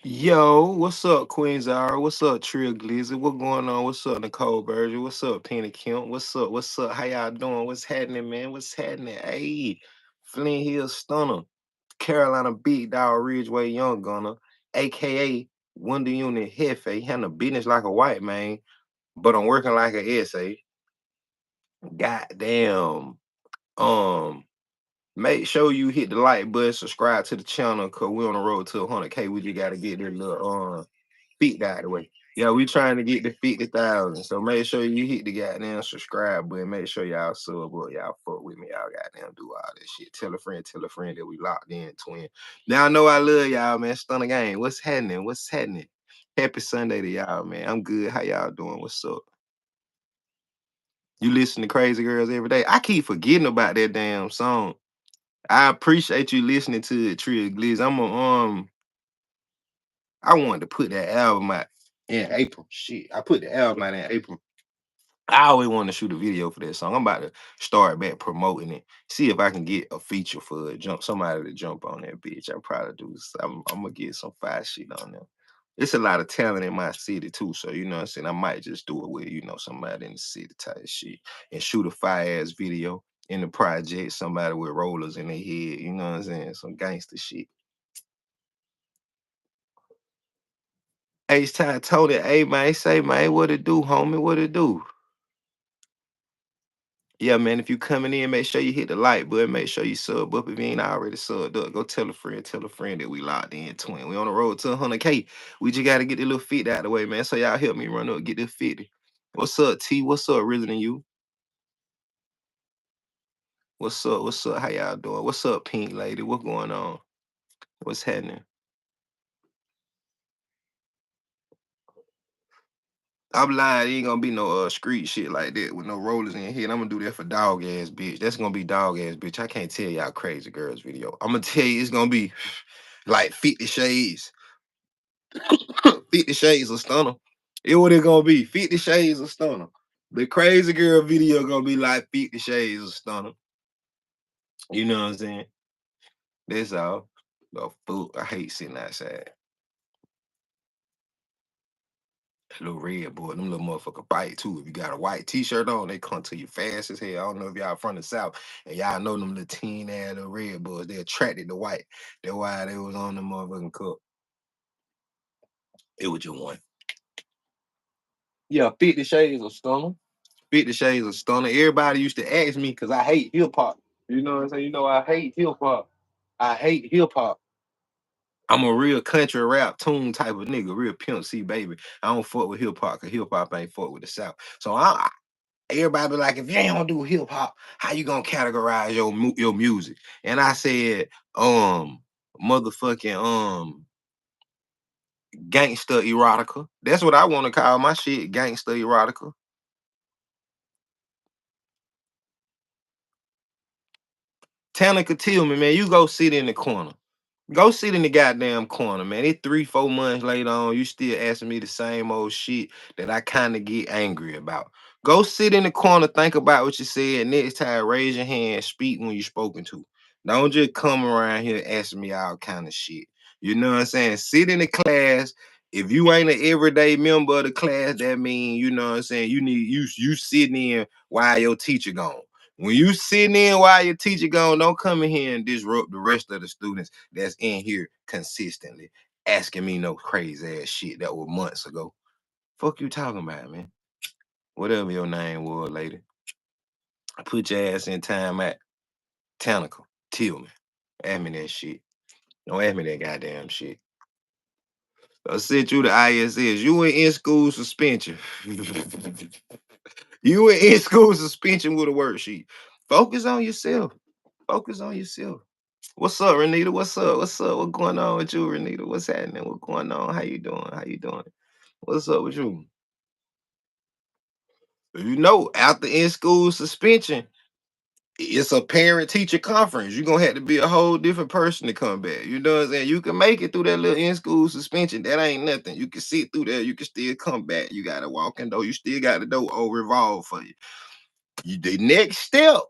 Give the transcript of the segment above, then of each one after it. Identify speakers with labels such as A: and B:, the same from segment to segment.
A: Yo, what's up, Queen Zara? What's up, Trill Glizzy? What going on? What's up, Nicole Berger? What's up, Penny Kemp? What's up? What's up? How y'all doing? What's happening, man? What's happening? Hey, Flint Hill Stunner, Carolina Big Dog Ridgeway Young Gunner, aka Wonder Unit Hefe, handle business like a white man, but I'm working like an essay. Goddamn. Um, Make sure you hit the like button, subscribe to the channel, cause we on the road to 100K. We just gotta get this little feet out of the way. Yeah, we trying to get to 50,000. So make sure you hit the goddamn subscribe button. Make sure y'all sub up. Y'all fuck with me. Y'all goddamn do all this shit. Tell a friend that we locked in, twin. Now I know I love y'all, man. Stunna gang. What's happening? What's happening? Happy Sunday to y'all, man. I'm good. How y'all doing? What's up? You listen to Crazy Girls every day. I keep forgetting about that damn song. I appreciate you listening to it, Trill Gliz. I wanted to put that album out in April. Shit, I put the album out in April. I always want to shoot a video for that song. I'm about to start back promoting it. See if I can get a feature for it. Somebody to jump on that bitch. I probably do. I'm gonna get some fire shit on there. It's a lot of talent in my city too. So you know what I'm saying? I might just do it with, somebody in the city type shit and shoot a fire ass video in the project, somebody with rollers in their head, you know what I'm saying? Some gangster shit. H-Time Tony, hey man, say man, what it do, homie? What it do? Yeah, man, if you coming in, make sure you hit the like button. Make sure you sub up if you ain't already subbed up. Go tell a friend that we locked in, twin. We on the road to 100K. We just got to get the little fit out of the way, man. So y'all help me run up, get this 50. What's up, T? What's up, Risen than you? What's up? What's up? How y'all doing? What's up, Pink Lady? What's going on? What's happening? I'm lying. Ain't gonna be no street shit like that with no rollers in here. I'm gonna do that for dog ass bitch. That's gonna be dog ass bitch. I can't tell y'all crazy girls video. I'm gonna tell you it's gonna be like 50 shades. 50 shades of stunner. It what it gonna be. 50 shades of stunner. The crazy girl video gonna be like 50 shades of stunner. You know what I'm saying? That's all. The fool. I hate sitting outside. Little red boy, them little motherfucker bite too. If you got a white t-shirt on, they come to you fast as hell. I don't know if y'all from the south and y'all know them little teen ass little red boys. They attracted to white. That's why they was on the motherfucking cup. It was just one. Yeah, 50 Shades of Stunner. 50 Shades of Stunner. Everybody used to ask me because I hate hip hop. You know what I'm saying? You know, I hate hip hop. I hate hip hop. I'm a real country rap tune type of nigga, real Pimp C baby. I don't fuck with hip hop because hip hop ain't fuck with the South. So everybody be like, if you ain't gonna do hip hop, how you gonna categorize your music? And I said, motherfucking gangster erotica. That's what I want to call my shit, gangster erotica. Tanika Tillman, man, you go sit in the corner. Go sit in the goddamn corner, man. It's 3, 4 months later on, you still asking me the same old shit that I kind of get angry about. Go sit in the corner, think about what you said. Next time, raise your hand, speak when you're spoken to. Don't just come around here asking me all kind of shit. You know what I'm saying? Sit in the class. If you ain't an everyday member of the class, that mean, you know what I'm saying, you sitting in while your teacher gone. When you sitting in while your teacher gone, don't come in here and disrupt the rest of the students that's in here consistently asking me no crazy ass shit that was months ago. Fuck you talking about, man. Whatever your name was, lady. Put your ass in time at Tanica. Tillman. Ask me that shit. Don't ask me that goddamn shit. I sent you the ISS. You were in school suspension. You were in school suspension with a worksheet. Focus on yourself. Focus on yourself. What's up, Renita? What's up? What's up? What's going on with you, Renita? What's happening? What's going on? How you doing? How you doing? What's up with you? You know, after in school suspension, it's a parent teacher conference. You're gonna have to be a whole different person to come back. You know what I'm saying? You can make it through that little in school suspension. That ain't nothing. You can sit through there, you can still come back. You gotta walk in though. You still got the door all revolved for you. The next step,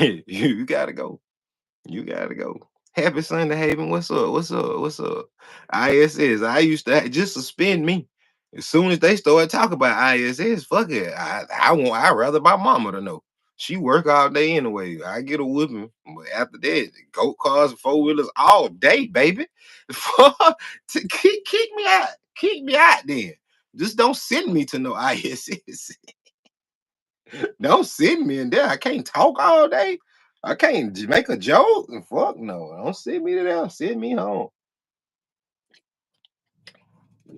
A: you gotta go. You gotta go. Happy Sunday, Haven. What's up? What's up? What's up? ISS. I used to just suspend me. As soon as they started talking about ISS, fuck it. I rather my mama to know. She work all day anyway. I get a whooping. But after that, go cars and four wheelers all day, baby. Fuck, kick me out. Kick me out then. Just don't send me to no ISS. Don't send me in there. I can't talk all day. I can't make a joke. Fuck no. Don't send me to there. Send me home.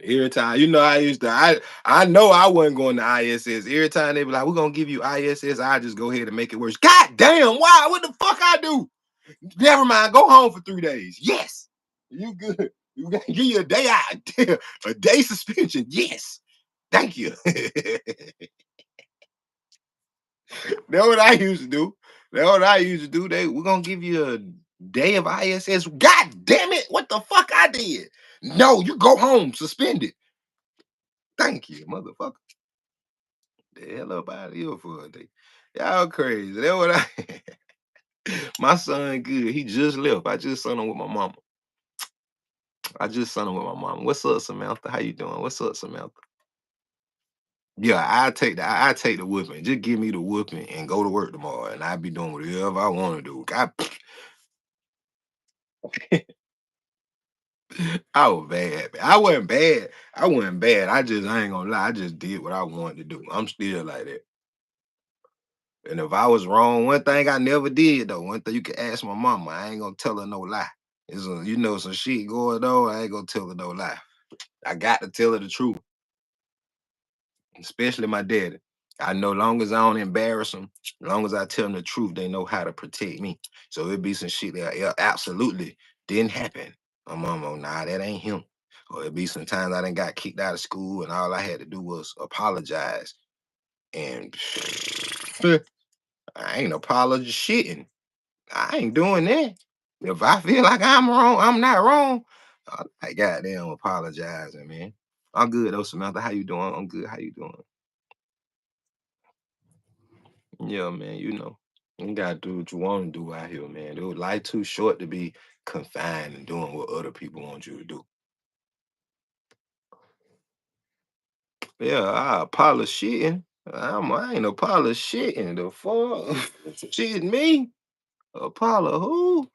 A: Every time, I used to. I know I wasn't going to ISS. Every time they be like, "We're gonna give you ISS," I just go ahead and make it worse. God damn! Why? What the fuck I do? Never mind. Go home for 3 days. Yes, you good. You got to give you a day out. A day suspension. Yes. Thank you. That's what I used to do. That's what I used to do. We're gonna give you a day of ISS. God damn it! What the fuck I did? No, you go home, suspended. Thank you, motherfucker. The hell up out of here for a day. Y'all crazy. That's what I. My son good. He just left. I just sent him with my mama. I just sent him with my mama. What's up, Samantha? How you doing? What's up, Samantha? Yeah, I take the whooping. Just give me the whooping and go to work tomorrow, and I be doing whatever I want to do. I was bad. I wasn't bad. I wasn't bad. I ain't gonna lie. I just did what I wanted to do. I'm still like that. And if I was wrong, one thing I never did though, one thing you can ask my mama, I ain't gonna tell her no lie. Some shit going on, I ain't gonna tell her no lie. I got to tell her the truth, especially my daddy. I know long as I don't embarrass them, long as I tell them the truth, they know how to protect me. So it'd be some shit that yeah, absolutely didn't happen. My mama, nah, that ain't him. Or it'd be sometimes I done got kicked out of school and all I had to do was apologize. And I ain't apology shitting. I ain't doing that. If I feel like I'm wrong, I'm not wrong. I goddamn apologizing, man. I'm good though, Samantha. How you doing? I'm good. How you doing? Yeah, man. You gotta do what you want to do out here, man. Dude, life too short to be confined and doing what other people want you to do. Yeah, I apologize shitting. I ain't apologize shitting. The fuck? Shit me? Apollo who?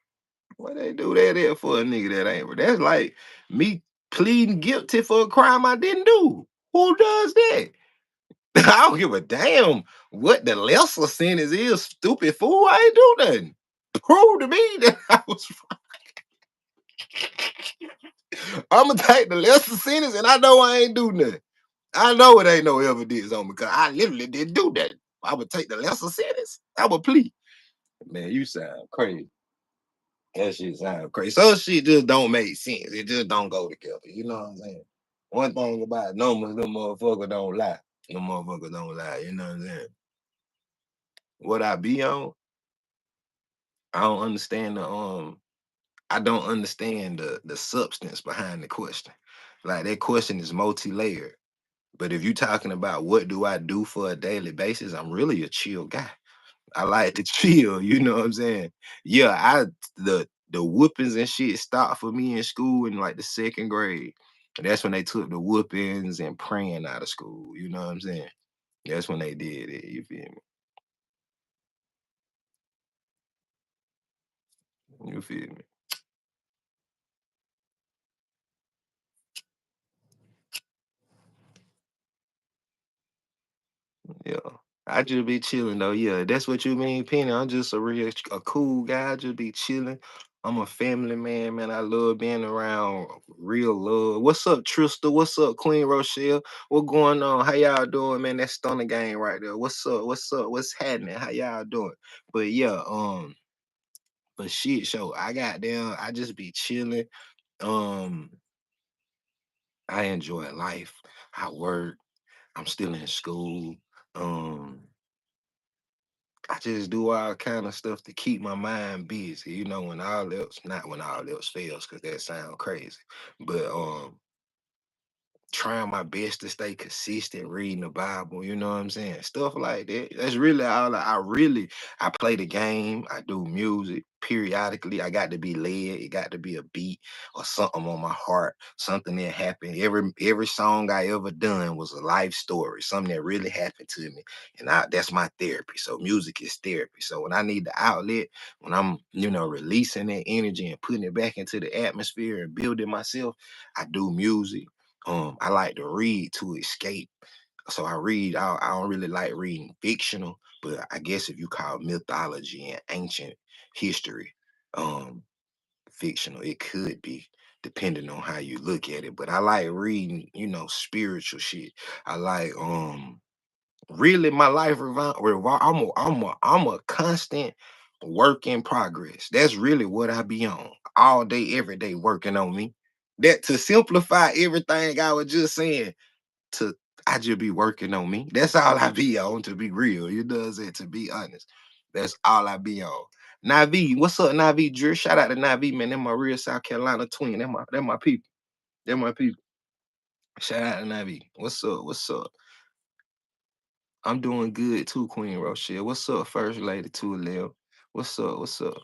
A: What they do that there for a nigga that ain't? That's like me pleading guilty for a crime I didn't do. Who does that? I don't give a damn what the lesser sentence is, stupid fool. I ain't do nothing. Prove to me that I was. I'm gonna take the lesser sentence, and I know I ain't do nothing. I know it ain't no evidence on me because I literally didn't do that. I would take the lesser sentence. I would plead. Man, you sound crazy. That shit sound crazy. Some shit just don't make sense. It just don't go together. You know what I'm saying? One thing about numbers, them motherfuckers don't lie. Them motherfuckers don't lie. You know what I'm saying? What I be on, I don't understand I don't understand the substance behind the question. Like that question is multi-layered. But if you're talking about what do I do for a daily basis, I'm really a chill guy. I like to chill, you know what I'm saying? Yeah, the whoopings and shit stopped for me in school in like the second grade. And that's when they took the whoopings and praying out of school. You know what I'm saying? That's when they did it. You feel me? You feel me? Yeah. I just be chilling though. Yeah, that's what you mean, Penny. I'm just a cool guy. I just be chilling. I'm a family man, man. I love being around real love. What's up, Trista? What's up, Queen Rochelle? What going on? How y'all doing, man? That's Stunna game right there. What's up? What's up? What's happening? How y'all doing? But yeah, but shit show. I got down. I just be chilling. Um, I enjoy life. I work. I'm still in school. Um, I just do all kind of stuff to keep my mind busy, when all else, not when all else fails, because that sound crazy. But trying my best to stay consistent reading the Bible, you know what I'm saying? Stuff like that. That's really all I play the game, I do music periodically. I got to be led, it got to be a beat or something on my heart, something that happened. Every song I ever done was a life story, something that really happened to me. And that's my therapy. So music is therapy. So when I need the outlet, when I'm, releasing that energy and putting it back into the atmosphere and building myself, I do music. I like to read to escape. So I read. I don't really like reading fictional, but I guess if you call mythology and ancient history, um, fictional, it could be depending on how you look at it. But I like reading, spiritual shit. I like really my life I'm a constant work in progress. That's really what I be on all day, every day, working on me. That to simplify everything I was just saying, to I just be working on me. That's all I be on, to be real. You know what I'm saying? To be honest. That's all I be on. Navi, what's up, Navi Drew? Shout out to Navi, man. They're my real South Carolina twin. They're my people. They're my people. Shout out to Navi. What's up? What's up? I'm doing good too, Queen Rochelle. What's up, First Lady 211? What's up? What's up?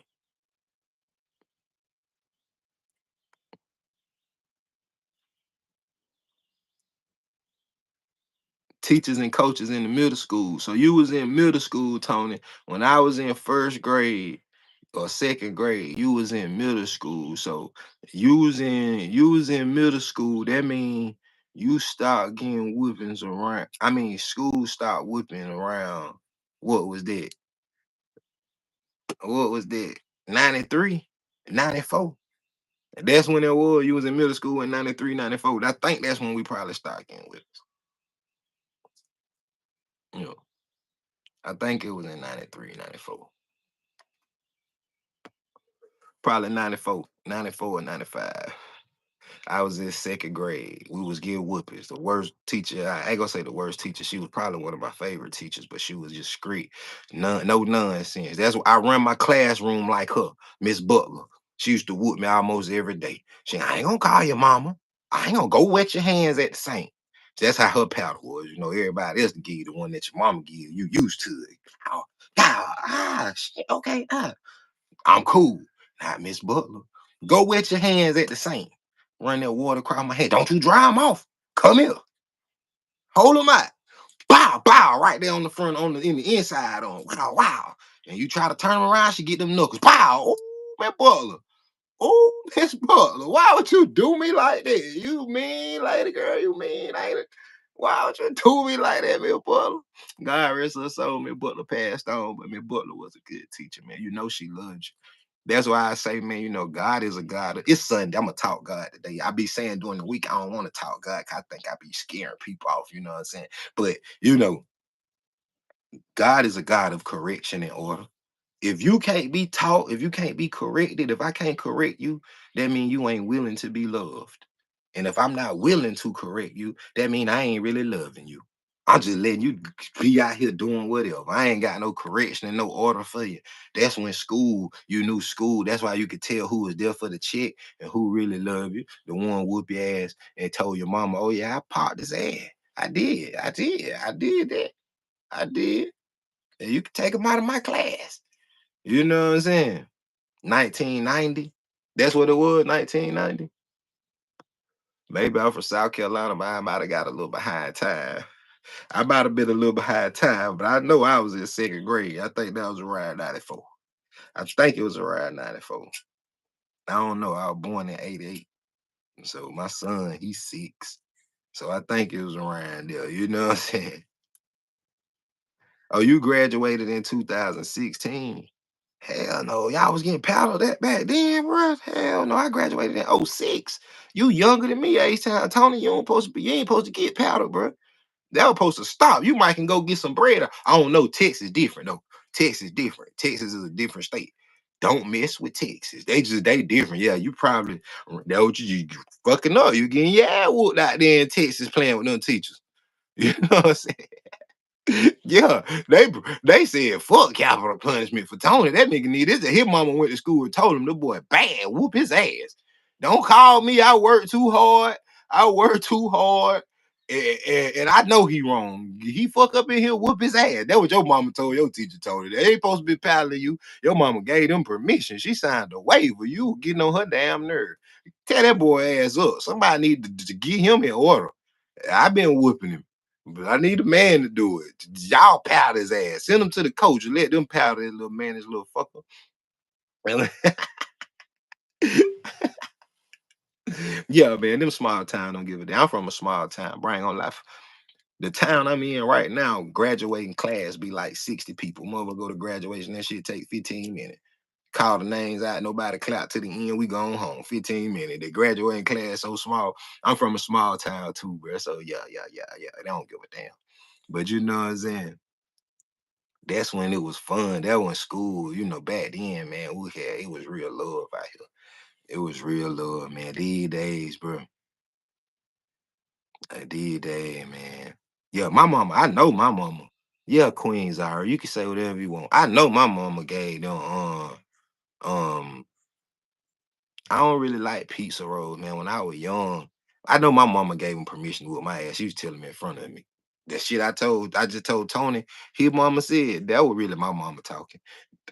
A: Teachers and coaches in the middle school. So you was in middle school, Tony. When I was in first grade or second grade, you was in middle school. So you was in middle school. That means you start getting whoopings around. I mean, school start whooping around. What was that? What was that? 93, 94. That's when it was. You was in middle school in 93, 94. I think that's when we probably started getting with us. You know, I think it was in 93, 94. Probably 94, 94 or 95. I was in second grade. We was getting whoopings. The worst teacher, I ain't gonna say the worst teacher. She was probably one of my favorite teachers, but she was just street. None, no nonsense. That's why I run my classroom like her, Miss Butler. She used to whoop me almost every day. I ain't gonna call your mama. I ain't gonna go wet your hands at the sink. That's how her paddle was. Everybody else to give you the one that your mama give you. You used to it. Oh, shit, okay, I'm cool. Not Miss Butler. Go wet your hands at the sink. Run that water across my head. Don't you dry them off. Come here. Hold them out. Bow, bow, right there on the front, in the inside on. Wow, wow. And you try to turn them around, she get them knuckles. Bow. Oh, Miss Butler. Oh, Miss Butler. Why would you do me like that? You mean lady girl, you mean lady. Why would you do me like that, Miss Butler? God rest her soul, Miss Butler passed on, but Miss Butler was a good teacher, man. You know she loved you. That's why I say, man, God is a God. It's Sunday. I'm gonna talk God today. I be saying during the week, I don't want to talk God 'cause I think I be scaring people off, you know what I'm saying? But God is a God of correction and order. If you can't be taught, if you can't be corrected, if I can't correct you, that means you ain't willing to be loved. And if I'm not willing to correct you, that means I ain't really loving you. I'm just letting you be out here doing whatever. I ain't got no correction and no order for you. That's when you knew school. That's why you could tell who was there for the check and who really loved you. The one whoop your ass and told your mama, oh yeah, I popped his ass. I did that. I did. And you can take him out of my class. You know what I'm saying? 1990. That's what it was, 1990. Maybe I'm from South Carolina, but I might have got a little behind time. I might have been a little behind time, but I know I was in second grade. I think that was around 94. I think it was around 94. I don't know. I was born in 88. So my son, he's 6. So I think it was around there. You know what I'm saying? Oh, you graduated in 2016. Hell no. Y'all was getting paddled that back then, bro. Hell no. I graduated in '06. You younger than me, H-Town. Tony, you ain't supposed to get paddled, bro. That was supposed to stop. You might can go get some bread. I don't know. Texas different though. Texas different. Texas is a different state. Don't mess with Texas. They different. Yeah, you probably that what you fucking up. You getting your ass whooped out there in Texas playing with them teachers. You know what I'm saying? Yeah, they said fuck capital punishment for Tony. That nigga need this. His mama went to school and told him the boy bad, whoop his ass. Don't call me. I work too hard. I work too hard. And I know he wrong. He fuck up in here, whoop his ass. That what your mama told your teacher told her. They ain't supposed to be proud of you. Your mama gave them permission. She signed a waiver. You getting on her damn nerve. Tell that boy ass up. Somebody need to get him in order. I've been whooping him. But I need a man to do it. Y'all powder his ass. Send him to the coach and let them powder his little man, his little fucker. Yeah, man, them small town don't give a damn. I'm from a small town, bro. I ain't gonna lie. The town I'm in right now, graduating class be like 60 people. Mother go to graduation, that shit take 15 minutes. Call the names out, nobody clap to the end, we going home. 15 minutes. The graduating class so small. I'm from a small town too, bro. So yeah. They don't give a damn. But you know what I'm saying? That's when it was fun. That was school. You know, back then, man, it was real love out here. It was real love, man. These days, bro. These days, man. Yeah, my mama, I know my mama. Yeah, Queens are. You can say whatever you want. I know my mama gave them um I don't really like pizza rolls, man. When I was young, I know my mama gave him permission to whoop my ass. She was telling me in front of me. That shit I just told Tony, his mama said that was really my mama talking.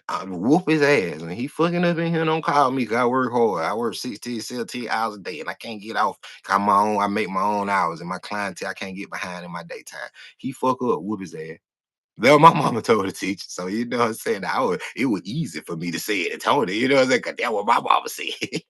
A: I whoop his ass. And he fucking up in here, don't call me because I work hard. I work 16, 17 hours a day and I can't get off. I make my own hours and my clientele, I can't get behind in my daytime. He fuck up, whoop his ass. That what my mama told the teacher. So you know what I'm saying? It was easy for me to say it to Tony. You know what I'm saying? Cause that's what my mama said.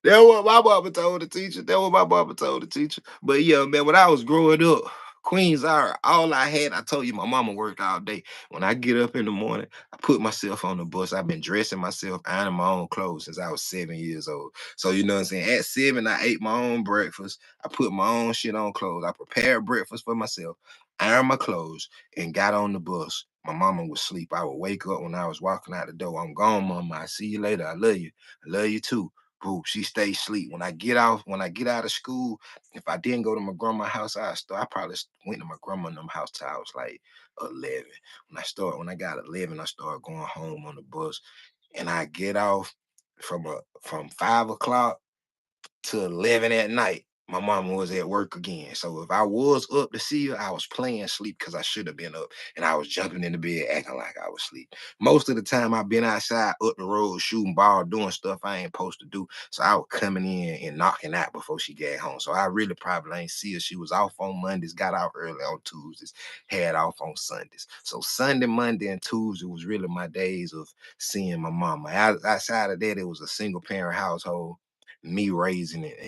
A: That's what my mama told the teacher. That's what my mama told the teacher. But yeah, man, when I was growing up, Queens are all I had. I told you my mama worked all day. When I get up in the morning, I put myself on the bus. I've been dressing myself, ironing my own clothes since I was 7 years old. So you know what I'm saying? At 7, I ate my own breakfast. I put my own shit on clothes. I prepared breakfast for myself, ironed my clothes, and got on the bus. My mama would sleep. I would wake up when I was walking out the door. I'm gone, mama. I see you later. I love you. I love you too. Boo, she stays asleep. When I get out of school, if I didn't go to my grandma's house, I probably went to my grandma and them house till I was like 11. When I got 11, I started going home on the bus, and I get off from 5 o'clock to 11 at night. My mama was at work again. So if I was up to see her, I was playing sleep because I should have been up. And I was jumping in the bed acting like I was asleep. Most of the time I've been outside up the road shooting ball, doing stuff I ain't supposed to do. So I was coming in and knocking out before she got home. So I really probably ain't see her. She was off on Mondays, got out early on Tuesdays, had off on Sundays. So Sunday, Monday, and Tuesday was really my days of seeing my mama. Outside of that, it was a single parent household, me raising it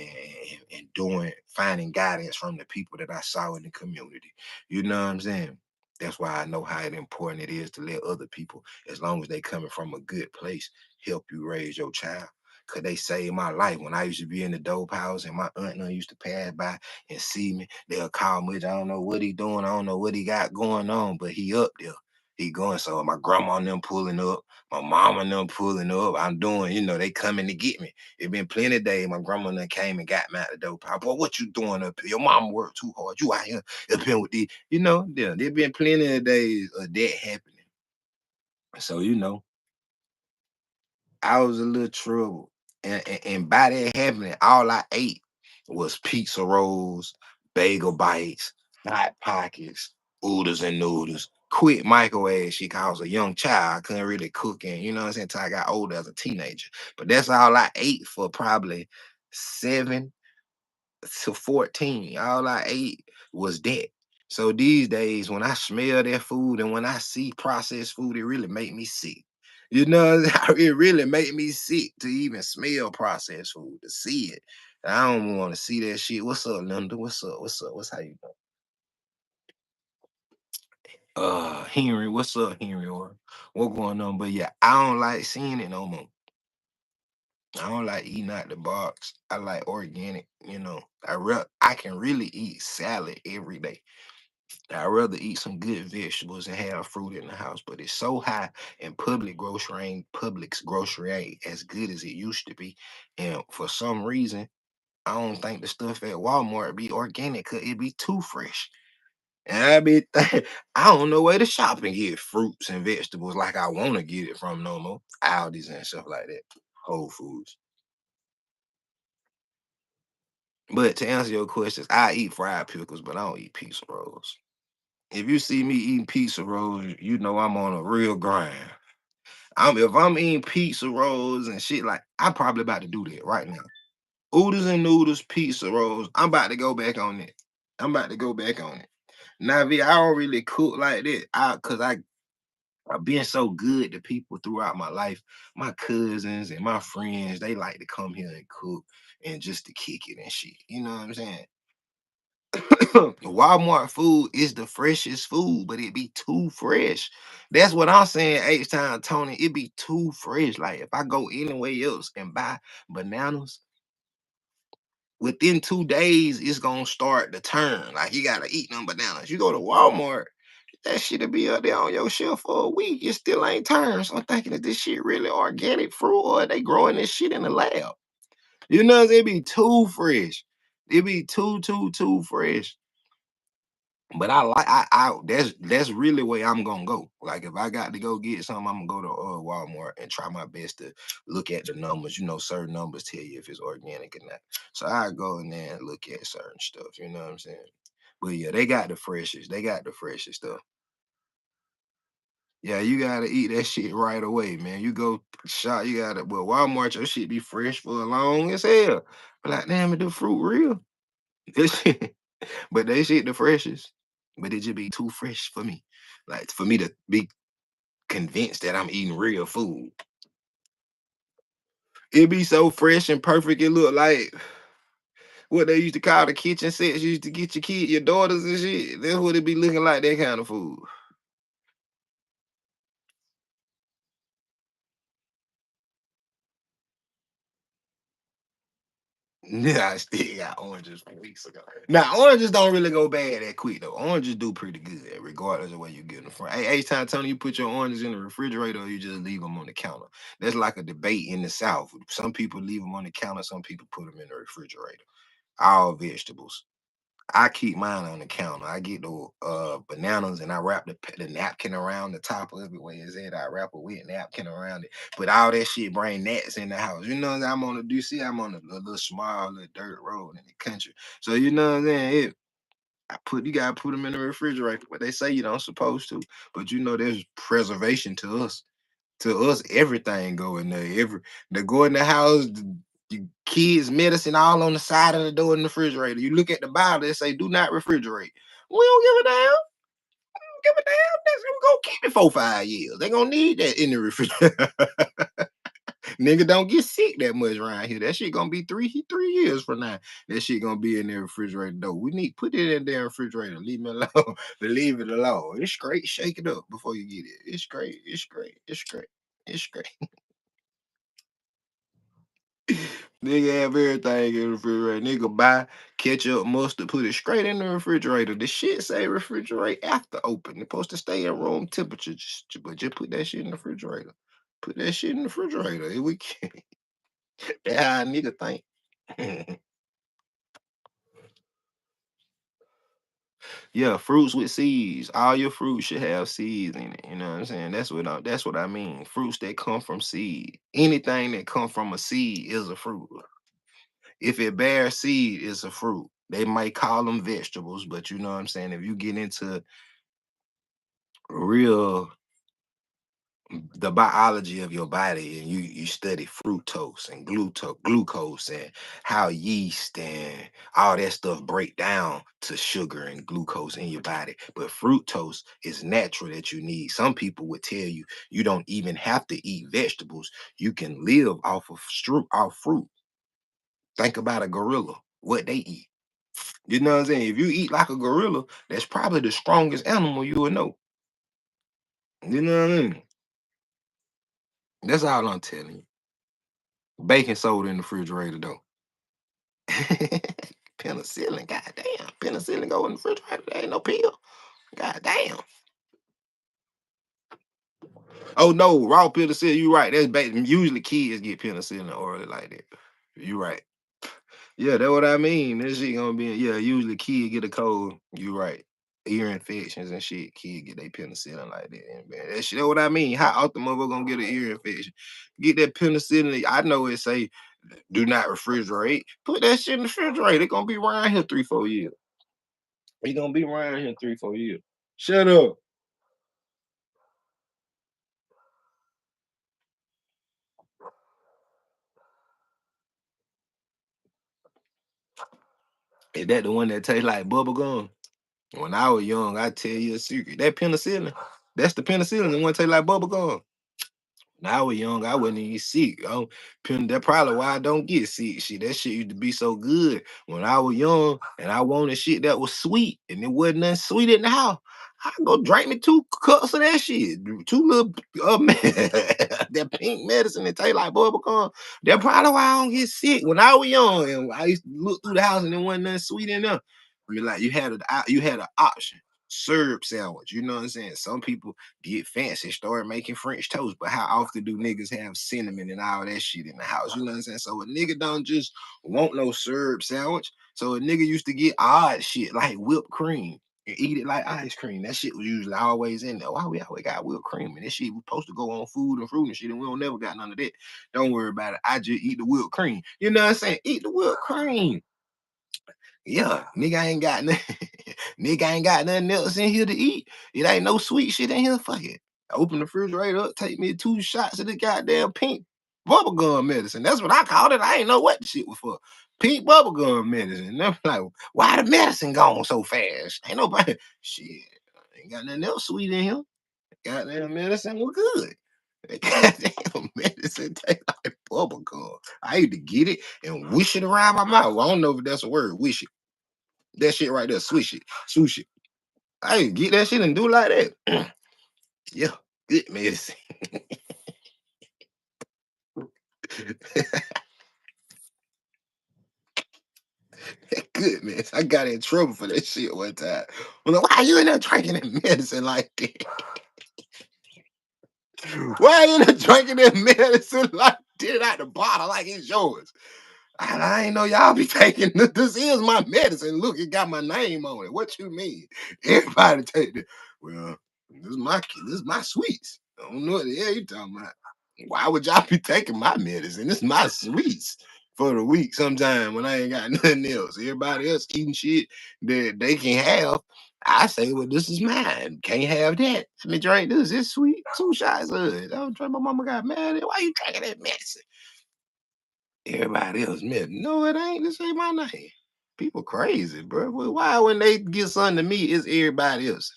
A: and doing finding guidance from the people that I saw in the community. You know what I'm saying? That's why I know how important it is to let other people, as long as they coming from a good place, help you raise your child. Cause they saved my life when I used to be in the dope house and my aunt and them used to pass by and see me. They'll call me. I don't know what he doing. I don't know what he got going on, but he up there. He going. So my grandma and them pulling up, my mama and them pulling up. I'm doing, they coming to get me. It been plenty of days. My grandma done came and got me out the door. Boy, what you doing up here? Your mama worked too hard. You out here up here with the, there been plenty of days of that happening. So, I was a little trouble. And by that happening, all I ate was pizza rolls, bagel bites, hot pockets, oodles and noodles. Quick microwave shit, 'cause I was a young child. I couldn't really cook, and you know what I'm saying, until I got older as a teenager. But that's all I ate for probably 7 to 14. All I ate was that. So these days, when I smell that food and when I see processed food, it really make me sick. You know, it really make me sick to even smell processed food, to see it. I don't want to see that shit. What's up, Linda? What's up? What's up? What's how you doing? Henry, what's up, Henry? Or what going on? But yeah, I don't like seeing it no more. I don't like eating out the box. I like organic, I can really eat salad every day. I'd rather eat some good vegetables and have fruit in the house, but it's so high, and Publix grocery ain't as good as it used to be. And for some reason, I don't think the stuff at Walmart be organic, cause it be too fresh. And I don't know where to shop and get fruits and vegetables like I want to get it from no more. Aldi's and stuff like that. Whole Foods. But to answer your questions, I eat fried pickles, but I don't eat pizza rolls. If you see me eating pizza rolls, you know I'm on a real grind. If I'm eating pizza rolls and shit, like I'm probably about to do that right now. Oodles and noodles, pizza rolls. I'm about to go back on it. I'm about to go back on it. Now, V, I don't really cook like that. I've been so good to people throughout my life. My cousins and my friends, they like to come here and cook and just to kick it and shit. You know what I'm saying? Walmart food is the freshest food, but it be too fresh. That's what I'm saying, H time Tony. It be too fresh. Like if I go anywhere else and buy bananas, within 2 days, it's gonna start to turn. Like you gotta eat them bananas. You go to Walmart, that shit'll be up there on your shelf for a week. It still ain't turned. So I'm thinking that this shit really organic fruit or they growing this shit in the lab. You know, it be too fresh. It be too fresh. But that's really where I'm gonna go. Like if I got to go get something, I'm gonna go to Walmart and try my best to look at the numbers. You know, certain numbers tell you if it's organic or not. So I go in there and look at certain stuff. You know what I'm saying? But yeah, they got the freshest. They got the freshest stuff. Yeah, you gotta eat that shit right away, man. You go shop, you gotta. Well, Walmart, your shit be fresh for long as hell. But like, damn, it the fruit real. This shit, but they shit the freshest. But it just be too fresh for me. Like for me to be convinced that I'm eating real food. It be so fresh and perfect. It look like what they used to call the kitchen sets you used to get your kid, your daughters and shit. That's what it be looking like, that kind of food. Yeah, I still got oranges from weeks ago. Now, oranges don't really go bad that quick though. Oranges do pretty good, regardless of where you get them from. Hey, each time Tony, you put your oranges in the refrigerator or you just leave them on the counter. That's like a debate in the South. Some people leave them on the counter, some people put them in the refrigerator. All vegetables. I keep mine on the counter. I get the bananas and I wrap the napkin around the top of it where it's at. I wrap a wet napkin around it. But all that shit bring gnats in the house. You know, I'm on the do you see I'm on a little small little dirt road in the country. So you know what I'm saying? You gotta put them in the refrigerator. But they say you don't supposed to. But you know there's preservation to us. To us, everything go in there. They go in the house, the kids' medicine all on the side of the door in the refrigerator. You look at the bottle, they say do not refrigerate. We don't give a damn. Give a damn. That's gonna keep it 4, 5 years. They gonna need that in the refrigerator. Nigga don't get sick that much around here. That shit gonna be 3 years from now. That shit gonna be in the refrigerator though. We need put it in the refrigerator. Leave me alone. But leave it alone. It's great. Shake it up before you get it. It's great. It's great. It's great. It's great. Nigga have everything in the refrigerator. Nigga buy ketchup, mustard, put it straight in the refrigerator. The shit say refrigerate after open. It's supposed to stay at room temperature. But just put that shit in the refrigerator. Put that shit in the refrigerator. We can. That's how a nigga think. Yeah, fruits with seeds. All your fruits should have seeds in it. You know what I'm saying? That's what I mean. Fruits that come from seed. Anything that come from a seed is a fruit. If it bears seed, it's a fruit. They might call them vegetables, but you know what I'm saying? If you get into real the biology of your body and you study fructose and glucose and how yeast and all that stuff break down to sugar and glucose in your body. But fructose is natural that you need. Some people would tell you you don't even have to eat vegetables. You can live off fruit. Think about a gorilla, what they eat. You know what I'm saying? If you eat like a gorilla, that's probably the strongest animal you will know. You know what I mean? That's all I'm telling you. Baking soda in the refrigerator though. Penicillin, goddamn. Penicillin go in the refrigerator. There ain't no pill. Goddamn. Oh no, raw penicillin. You right. That's usually kids get penicillin early like that. You right. Yeah, that's what I mean. This shit gonna be yeah. Usually kid get a cold. You right. Ear infections and shit. Kid get their penicillin like that. And man, that's what I mean. How often mother gonna get an ear infection? Get that penicillin. I know it say Do not refrigerate. Put that shit in the refrigerator. It's gonna be around here 3, 4 years. It's gonna be around here 3, 4 years. Shut up. Is that the one that tastes like bubble gum? When I was young, I tell you a secret. That penicillin, that's the penicillin. The one taste like bubble gum. When I was young, I wasn't even sick. That probably why I don't get sick. Shit, that shit used to be so good when I was young, and I wanted shit that was sweet, and it wasn't nothing sweet in the house. I go drink me 2 cups of that shit, 2 little that pink medicine that taste like bubble gum. That probably why I don't get sick. When I was young, and I used to look through the house, and there wasn't nothing sweet in there. I mean, like you had an option. Syrup sandwich, you know what I'm saying? Some people get fancy, start making French toast. But how often do niggas have cinnamon and all that shit in the house? You know what I'm saying? So a nigga don't just want no syrup sandwich. So a nigga used to get odd shit like whipped cream and eat it like ice cream. That shit was usually always in there. Why we always got whipped cream? And this shit was supposed to go on food and fruit and shit, and we don't never got none of that. Don't worry about it. I just eat the whipped cream. You know what I'm saying? Eat the whipped cream. Yeah, nigga ain't got nothing. Nigga ain't got nothing else in here to eat. It ain't no sweet shit in here. Fuck it. I open the refrigerator up, take me 2 shots of the goddamn pink bubblegum medicine. That's what I called it. I ain't know what the shit was for. Pink bubblegum medicine. And I'm like, why the medicine gone so fast? Ain't nobody shit. Ain't got nothing else sweet in here. Goddamn medicine was good. Goddamn medicine taste like bubblegum. I used to get it and wish it around my mouth. I don't know if that's a word. Wish it. That shit right there, swish it, swoosh it. I get that shit and do like that. Yeah, good medicine. Good man. I got in trouble for that shit one time. I'm like, why you in there drinking that medicine like that? Why you in there drinking that medicine like that out the bottle like it's yours? I ain't know y'all be taking this. This is my medicine. Look, it got my name on it. What you mean? Everybody take it. Well, this is my sweets. I don't know what the hell you talking about. Why would y'all be taking my medicine? This is my sweets for the week sometime when I ain't got nothing else. Everybody else eating shit that they can have. I say, well, this is mine. Can't have that. Let me drink this. It's sweet. 2 shots of it. I was trying. My mama got mad. Why you drinking that medicine? Everybody else met. No, it ain't. This ain't my name. People crazy, bro. Why when they get something to me, it's everybody else.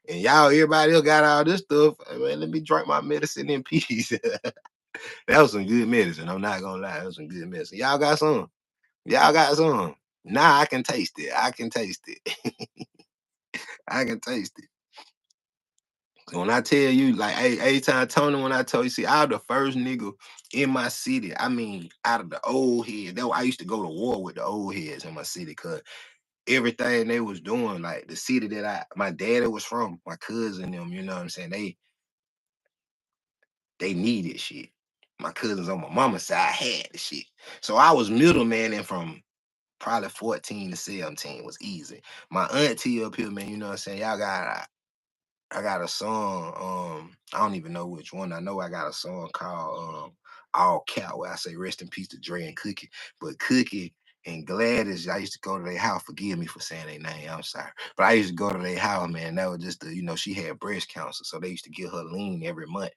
A: And y'all, everybody else got all this stuff. Man, let me drink my medicine in peace. That was some good medicine. I'm not gonna lie. That was some good medicine. Y'all got some. Y'all got some. Now I can taste it. I can taste it. I can taste it. When I tell you, like, hey, anytime Tony, when I told you, see, I was the first nigga in my city. I mean, out of the old heads. That I used to go to war with the old heads in my city because everything they was doing, like the city that my daddy was from, my cousin them, you know what I'm saying? They needed shit. My cousins on my mama's side had the shit. So I was middleman and from probably 14 to 17 was easy. My auntie up here, man, you know what I'm saying? I got a song. I don't even know which one. I know I got a song called All Cat where I say rest in peace to Dre and Cookie. But Cookie and Gladys, I used to go to their house. Forgive me for saying their name. I'm sorry. But I used to go to their house, man. That was just she had breast cancer. So they used to give her lean every month.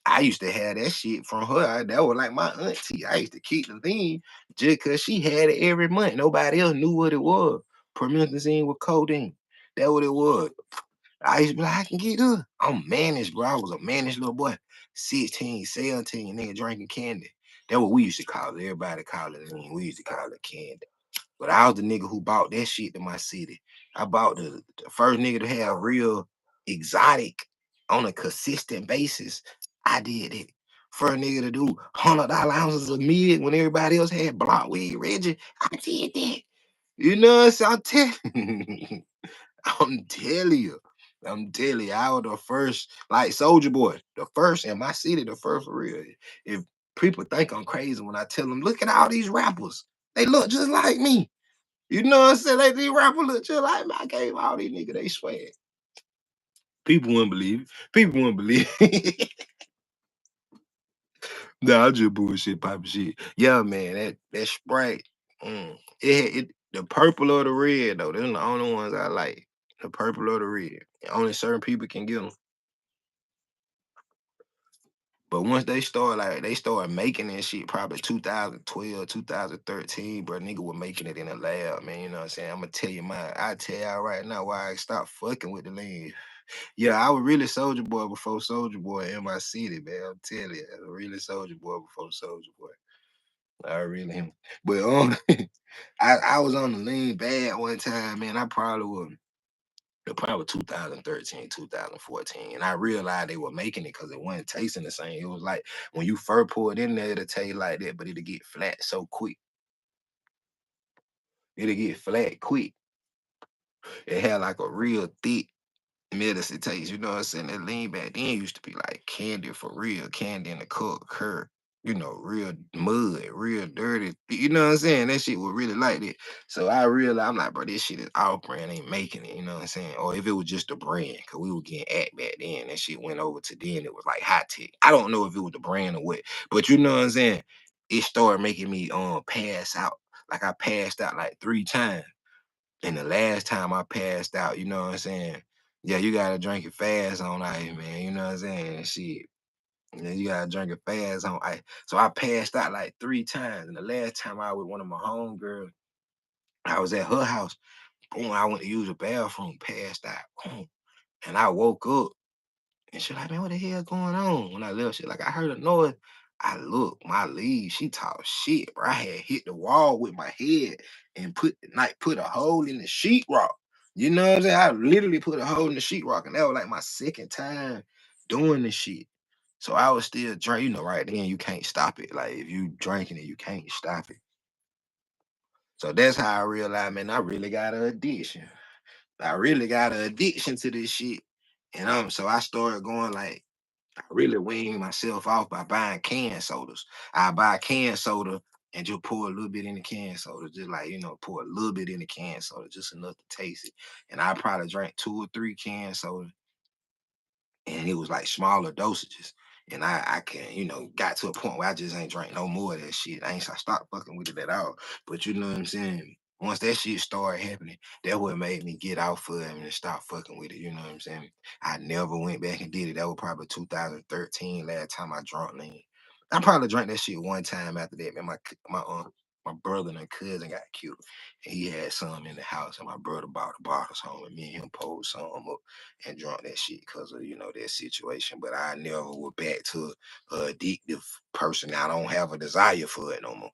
A: I used to have that shit from her. That was like my auntie. I used to keep the lean just because she had it every month. Nobody else knew what it was. Promethazine with codeine. That what it was. I used to be like, I can get her. I'm managed, bro. I was a managed little boy. 16, 17, nigga drinking candy. That's what we used to call it. Everybody call it. We used to call it candy. But I was the nigga who bought that shit to my city. I bought the first nigga to have real exotic on a consistent basis. I did it. First nigga to do $100 ounces of mid when everybody else had block weed, Reggie. I did that. You know what I'm saying? I'm telling you. I'm telling you, I was the first, like Soldier Boy, the first in my city, the first for real. If people think I'm crazy when I tell them, look at all these rappers, they look just like me. You know what I'm saying? Like these rappers look just like me. I gave all these niggas they swag. People wouldn't believe it. People wouldn't believe it. Nah, I just bullshit popping shit. Yeah, man, that Sprite, the purple or the red though. They're the only ones I like. The purple or the red. Only certain people can get them. But once they started making that shit probably 2012, 2013, bro. Nigga was making it in the lab, man. You know what I'm saying? I tell y'all right now why I stopped fucking with the lean. Yeah, I was really Soldier Boy before Soldier Boy in my city, man. I'm telling you, I was really Soldier Boy before Soldier Boy. I really am. But I was on the lean bad one time, man. I probably was it probably was 2013, 2014. And I realized they were making it because it wasn't tasting the same. It was like when you first pour it in there, it'll taste like that, but it'll get flat so quick. It'll get flat quick. It had like a real thick medicine taste. You know what I'm saying? That lean back then used to be like candy for real, candy in the cup, curd. You know, real mud, real dirty. You know what I'm saying? That shit was really like that. So I realized, I'm like, bro, this shit is our brand ain't making it. You know what I'm saying? Or if it was just the brand, because we were getting at back then. That shit went over to then. It was like high tech. I don't know if it was the brand or what, but you know what I'm saying? It started making me pass out. Like I passed out like 3 times. And the last time I passed out, you know what I'm saying? Yeah, you gotta drink it fast on ice, man. You know what I'm saying? Shit. And then you gotta drink it fast on ice. So I passed out like 3 times. And the last time I was with one of my homegirls, I was at her house. Boom, I went to use the bathroom, passed out. Boom. And I woke up. And she like, man, what the hell going on? When I left, she like, I heard a noise. I look, my lead, she talk shit, bro. I had hit the wall with my head and put a hole in the sheetrock. You know what I'm saying? I literally put a hole in the sheetrock, and that was like my second time doing the shit. So I was still drinking, you know, right then you can't stop it. Like if you drinking it, you can't stop it. So that's how I realized, man, I really got an addiction. I really got an addiction to this shit. And so I started going like I really wean myself off by buying canned sodas. I buy canned soda and just pour a little bit in the canned soda, just like, you know, pour a little bit in the canned soda, just enough to taste it. And I probably drank 2 or 3 canned soda, and it was like smaller dosages. And I can, you know, got to a point where I just ain't drank no more of that shit. I stopped fucking with it at all. But you know what I'm saying? Once that shit started happening, that what made me get off of it and stop fucking with it. You know what I'm saying? I never went back and did it. That was probably 2013 last time I drank lean. I probably drank that shit one time after that. Man, my brother and cousin got killed, and he had some in the house, and my brother bought the bottles home, and me and him pulled some up and drunk that shit because of that situation. But I never went back to a addictive person. I don't have a desire for it no more.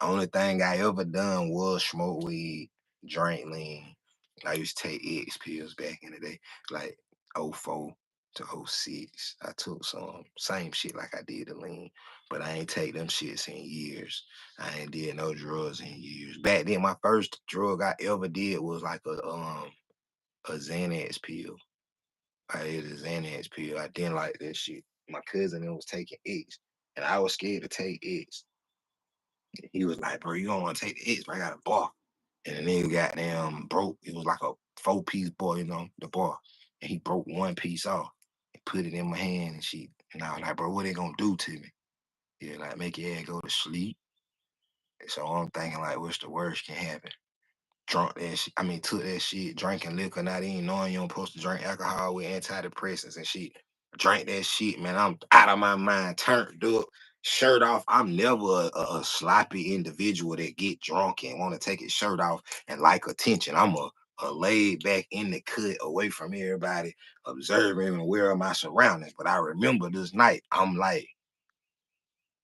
A: Only thing I ever done was smoke weed, drink lean. I used to take X pills back in the day, like '04 to '06. I took some same shit like I did the lean, but I ain't take them shits in years. I ain't did no drugs in years. Back then, my first drug I ever did was like a Xanax pill. I ate a Xanax pill. I didn't like that shit. My cousin was taking X, and I was scared to take X. He was like, bro, you don't want to take the X, bro. I got a bar. And the nigga goddamn broke. It was like a 4-piece bar, the bar. And he broke one piece off and put it in my hand and shit. And I was like, bro, what they gonna do to me? Yeah, like make your head go to sleep. And so I'm thinking like, what's the worst can happen? Drunk that shit. I mean, took that shit, drinking liquor, not even knowing you don't supposed to drink alcohol with antidepressants and shit. Drank that shit, man. I'm out of my mind, turned up, shirt off. I'm never a sloppy individual that get drunk and want to take his shirt off and like attention. I'm a laid back in the cut, away from everybody, observing and aware of my surroundings. But I remember this night, I'm like,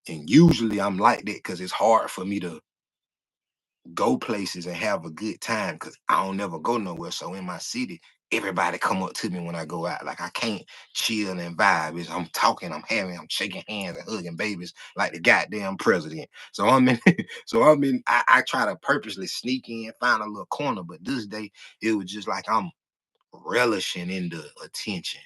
A: and usually I'm like that because it's hard for me to go places and have a good time because I don't never go nowhere. So in my city, everybody come up to me when I go out. Like I can't chill and vibe. I'm talking, I'm shaking hands and hugging babies like the goddamn president. So I try to purposely sneak in, find a little corner. But this day, it was just like I'm relishing in the attention.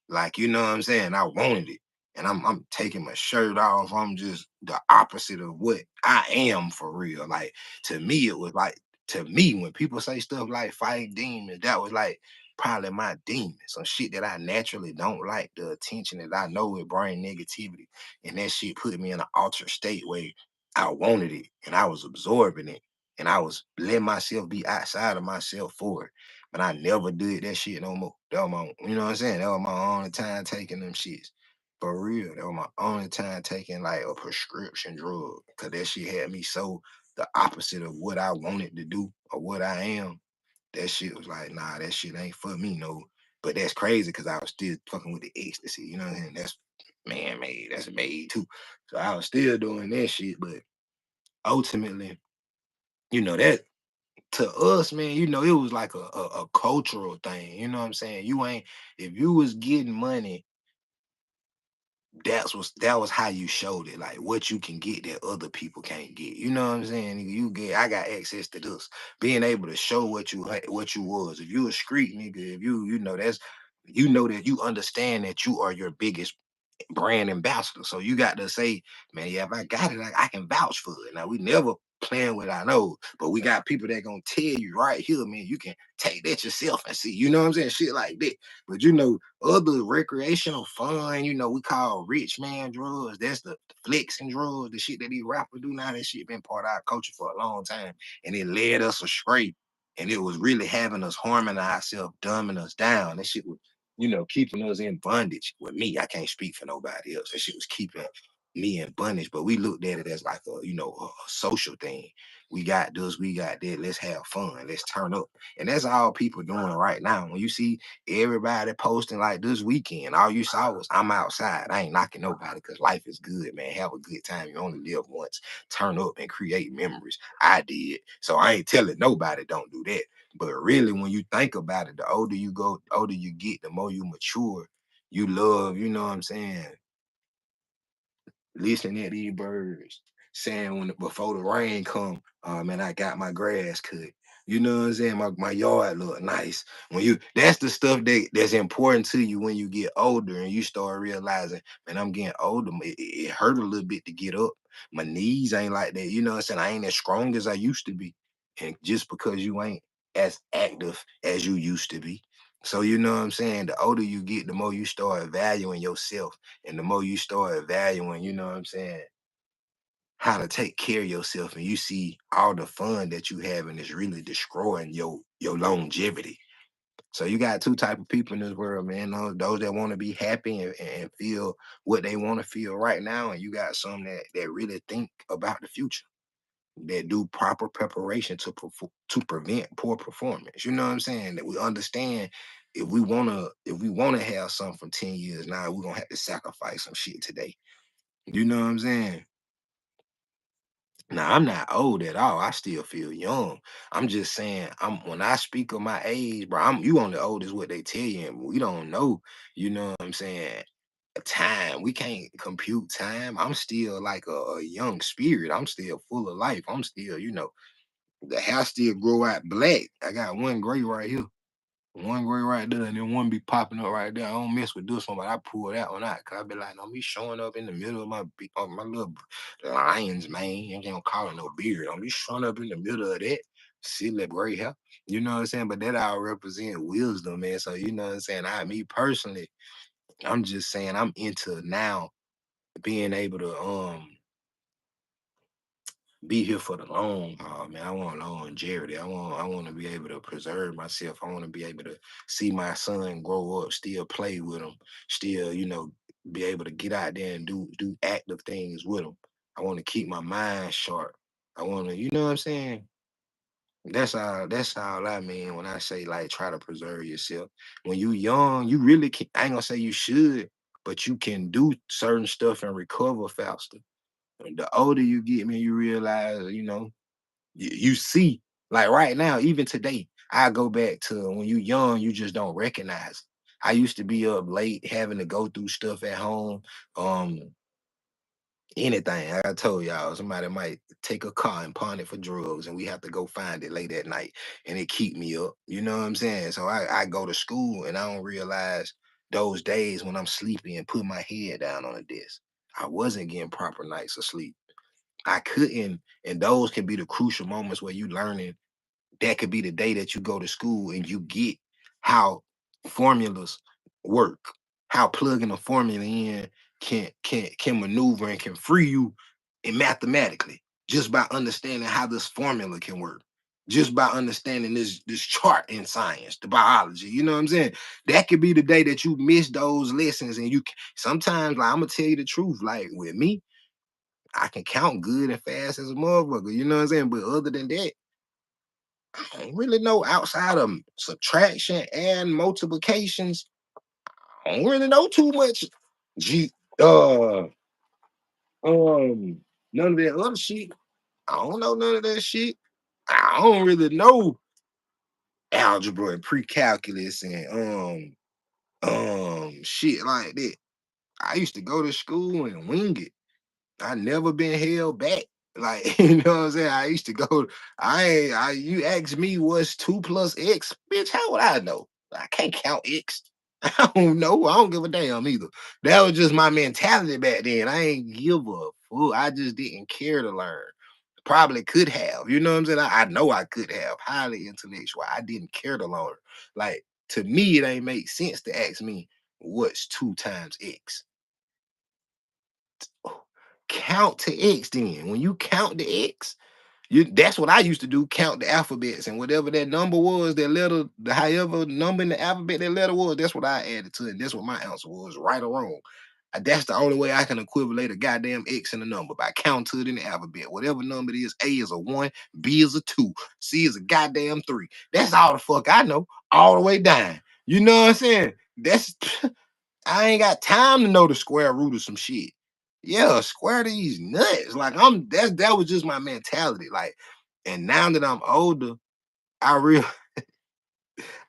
A: Like, you know what I'm saying? I wanted it. And I'm taking my shirt off. I'm just the opposite of what I am for real. Like to me, it was like to me, when people say stuff like fight demons, that was like probably my demon, some shit that I naturally don't like, the attention that I know it bring negativity. And that shit put me in an altered state where I wanted it and I was absorbing it. And I was letting myself be outside of myself for it. But I never did that shit no more. That was my, you know what I'm saying? That was my only time taking them shits. For real. That was my only time taking like a prescription drug. Cause that shit had me so the opposite of what I wanted to do or what I am. That shit was like, nah, that shit ain't for me, no. But that's crazy because I was still fucking with the ecstasy, you know what I'm saying? That's man made, that's made too. So I was still doing that shit, but ultimately, that to us, man, it was like a cultural thing. You know what I'm saying? You ain't if you was getting money, that was how you showed it, like what you can get that other people can't get. You know what I'm saying? Nigga, I got access to this. Being able to show what you was. If you a street nigga, if that's that you understand that you are your biggest brand ambassador. So you got to say, man, yeah, if I got it, I can vouch for it. Now we never playing with our nose, but we got people that gonna tell you right here, man, you can take that yourself and see. You know what I'm saying? Shit like that. But other recreational fun, we call rich man drugs. That's the flexing drugs, the shit that these rappers do now. That shit been part of our culture for a long time. And it led us astray. And it was really having us harming ourselves, dumbing us down. That shit was keeping us in bondage. With me, I can't speak for nobody else. That shit was keeping me in bondage, but we looked at it as like a social thing. We got this, we got that. Let's have fun. Let's turn up. And that's all people doing right now. When you see everybody posting like this weekend, all you saw was I'm outside. I ain't knocking nobody because life is good, man. Have a good time. You only live once. Turn up and create memories. I did. So I ain't telling nobody don't do that. But really, when you think about it, the older you go, the older you get, the more you mature. You love, you know what I'm saying? Listening at these birds saying before the rain come, oh man, I got my grass cut. You know what I'm saying? My yard look nice. That's the stuff that's important to you when you get older and you start realizing, man, I'm getting older. It hurt a little bit to get up. My knees ain't like that. You know what I'm saying? I ain't as strong as I used to be. And just because you ain't as active as you used to be. So you know what I'm saying? The older you get, the more you start valuing yourself. And the more you start valuing, you know what I'm saying, how to take care of yourself, and you see all the fun that you having is really destroying your longevity. So you got two type of people in this world, man. Those that want to be happy and feel what they want to feel right now, and you got some that really think about the future, that do proper preparation to prevent poor performance. You know what I'm saying? That we understand if we wanna have something from 10 years now, we're gonna have to sacrifice some shit today. You know what I'm saying? Now I'm not old at all. I still feel young. I'm just saying, when I speak of my age, bro, you only old is what they tell you, and we don't know, you know what I'm saying? Time. We can't compute time. I'm still like a young spirit. I'm still full of life. I'm still, the hair still grow out black. I got one gray right here. One gray right there, and then one be popping up right there. I don't mess with this one, but I pull that one out. Cause I be like, don't be showing up in the middle of my little lions, man. You ain't gonna call it no beard. Don't be showing up in the middle of that silly gray hair. You know what I'm saying? But that all represent wisdom, man. So you know what I'm saying? Me personally, I'm just saying I'm into now being able to be here for the long haul, man. I want longevity. I want to be able to preserve myself. I want to be able to see my son grow up, still play with him, still, be able to get out there and do active things with him. I want to keep my mind sharp. I want to, you know what I'm saying? That's all I mean when I say like try to preserve yourself. When you young, you really can I ain't gonna say you should, but you can do certain stuff and recover faster. The older you get, man, you realize, you see, like right now, even today, I go back to when you young, you just don't recognize. I used to be up late having to go through stuff at home. Um, Anything. Like I told y'all, somebody might take a car and pawn it for drugs, and we have to go find it late at night, and it keep me up. You know what I'm saying? So I go to school, and I don't realize those days when I'm sleepy and put my head down on the desk. I wasn't getting proper nights of sleep. I couldn't, and those can be the crucial moments where you learning that could be the day that you go to school and you get how formulas work, how plugging a formula in can maneuver and can free you in mathematically just by understanding how this formula can work. Just by understanding this chart in science, the biology, you know what I'm saying? That could be the day that you miss those lessons, and sometimes, like I'm gonna tell you the truth, like with me, I can count good and fast as a motherfucker, you know what I'm saying? But other than that, I don't really know outside of subtraction and multiplications. I don't really know too much. G um none of that other shit. I don't know none of that shit. I don't really know algebra and pre-calculus and shit like that. I used to go to school and wing it. I never been held back. Like, you know what I'm saying? I used to go, you ask me what's 2 plus X, bitch, how would I know? I can't count X. I don't know. I don't give a damn either. That was just my mentality back then. I ain't give a fuck. I just didn't care to learn. Probably could have. You know what I'm saying? I know I could have. Highly intellectual. I didn't care to learn. Like, to me, it ain't make sense to ask me what's 2 times X. Count to X then. When you count the X, that's what I used to do, count the alphabets, and whatever that number was, that letter, the however number in the alphabet that letter was, that's what I added to it. And that's what my answer was, right or wrong. That's the only way I can equivalate a goddamn X in a number, by count to it in the alphabet. Whatever number it is, A is a 1, B is a 2, C is a goddamn 3. That's all the fuck I know, all the way down. You know what I'm saying? That's I ain't got time to know the square root of some shit. Yeah, square these nuts. Like that was just my mentality. Like, and now that I'm older, I real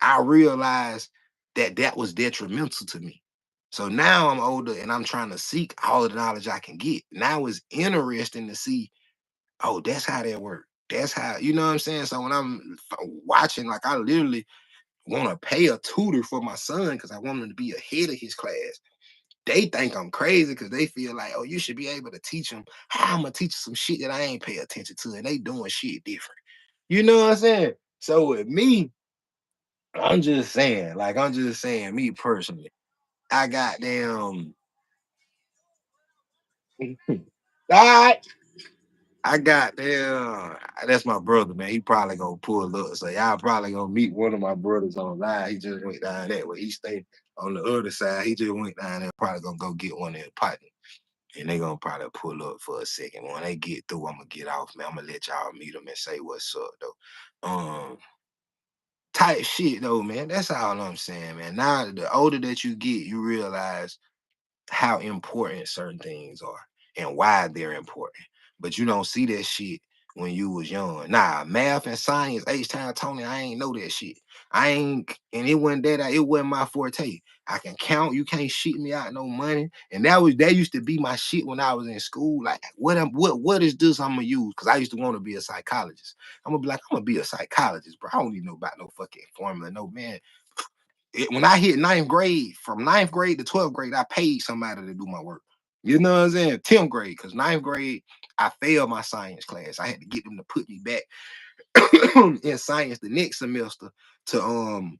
A: I realize that that was detrimental to me. So now I'm older and I'm trying to seek all the knowledge I can get. Now it's interesting to see, oh, that's how that works. That's how, you know what I'm saying? So when I'm watching, like I literally want to pay a tutor for my son because I want him to be ahead of his class. They think I'm crazy because they feel like, oh, you should be able to teach them. How I'm gonna teach some shit that I ain't pay attention to, and they doing shit different. You know what I'm saying? So with me, I'm just saying, me personally, I got them. All right, I got them. That's my brother, man. He probably gonna pull up. So y'all probably gonna meet one of my brothers online. He just went down that way. He stayed on the other side. He just went down there. Probably gonna go get one of their partners. And they gonna probably pull up for a second. When they get through, I'm gonna get off, man. I'm gonna let y'all meet them and say what's up, though. Type shit though, man. That's all I'm saying, man. Now the older that you get, you realize how important certain things are and why they're important. But you don't see that shit when you was young. Nah, math and science, H-Town Tony, I ain't know that shit. I ain't, and it wasn't it wasn't my forte. I can count, you can't shit me out no money. And that used to be my shit when I was in school. Like, what is this I'm gonna use? Because I used to want to be a psychologist. I'm gonna be like, I'm gonna be a psychologist, bro. I don't even know about no fucking formula, no man. When I hit ninth grade, from ninth grade to 12th grade, I paid somebody to do my work. You know what I'm saying? 10th grade, because ninth grade, I failed my science class. I had to get them to put me back in science the next semester to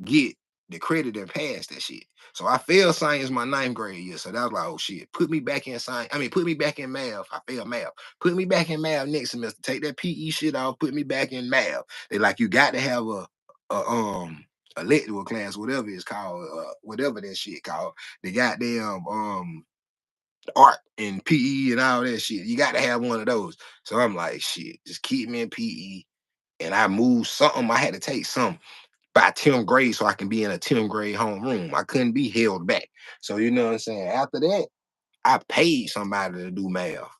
A: get the credit and pass that shit. So I failed science my ninth grade year. So that was like, oh shit, put me back in science. I mean, put me back in math. I failed math. Put me back in math next semester. Take that PE shit off. Put me back in math. They like, you got to have a elective class, whatever it's called, whatever that shit called. The goddamn art and PE and all that shit. You got to have one of those. So I'm like, shit, just keep me in PE. And I moved something. I had to take something by 10th grade so I can be in a 10th grade homeroom. I couldn't be held back. So you know what I'm saying? After that, I paid somebody to do math.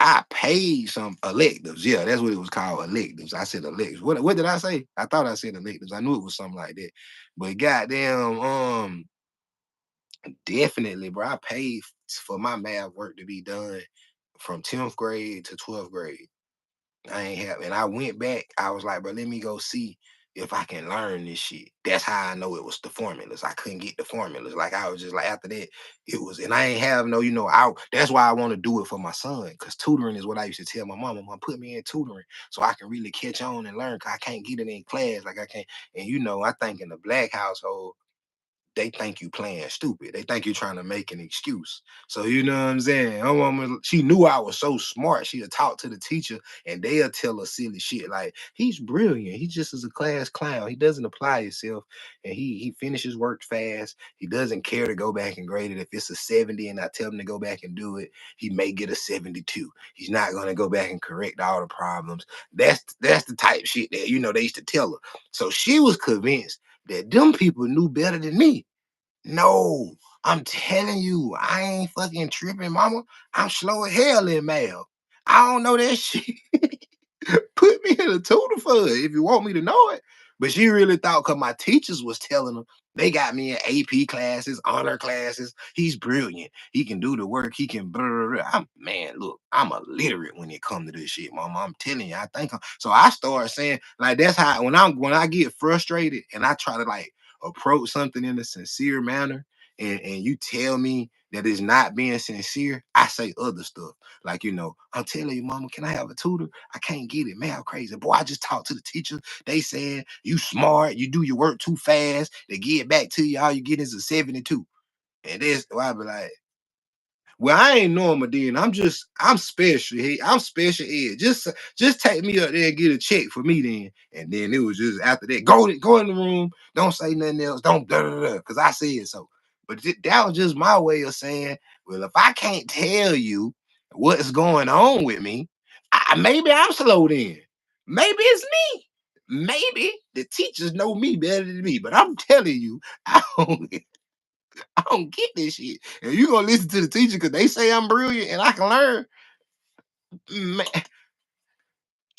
A: I paid some electives. Yeah, that's what it was called, electives. I said electives. What did I say? I thought I said electives. I knew it was something like that. But goddamn, definitely, bro. I paid for my math work to be done from 10th grade to 12th grade. I ain't have, and I went back. I was like, bro, let me go see. if I can learn this shit. That's how I know it was the formulas. I couldn't get the formulas. Like I was just like after that, it was, and I ain't have no, I that's why I want to do it for my son. Cause tutoring is what I used to tell my mama. Mom, put me in tutoring so I can really catch on and learn. Cause I can't get it in class. Like I can't, and I think in the black household, they think you playing stupid. They think you're trying to make an excuse. So you know what I'm saying? My mama, she knew I was so smart. She'd talk to the teacher and they'll tell her silly shit like, he's brilliant. He just is a class clown. He doesn't apply himself and he finishes work fast. He doesn't care to go back and grade it. If it's a 70 and I tell him to go back and do it, he may get a 72. He's not gonna go back and correct all the problems. That's the type shit that they used to tell her. So she was convinced that them people knew better than me. No, I'm telling you, I ain't fucking tripping, mama. I'm slow as hell in math. I don't know that shit. Put me in a tutor for it if you want me to know it. But she really thought because my teachers was telling them, they got me in AP classes, honor classes. He's brilliant. He can do the work. He can. Blah, blah, blah. Man, look, I'm illiterate when it comes to this shit, mama. I'm telling you, I think so. I started saying like that's how when I get frustrated and I try to like approach something in a sincere manner, and you tell me that it's not being sincere, I say other stuff. Like, I'm telling you, mama, can I have a tutor? I can't get it. Man, I'm crazy. Boy, I just talked to the teacher. They said you smart, you do your work too fast. They get back to you, all you get is a 72. And that's why I be like, well, I ain't normal then. I'm special. Hey, I'm special ed. Just take me up there and get a check for me then. And then it was just after that, go in the room, don't say nothing else, don't because I said so. But that was just my way of saying, well, if I can't tell you what's going on with me, maybe I'm slow then. Maybe it's me. Maybe the teachers know me better than me, but I'm telling you, don't, I don't get this shit. And you gonna listen to the teacher because they say I'm brilliant and I can learn. Man,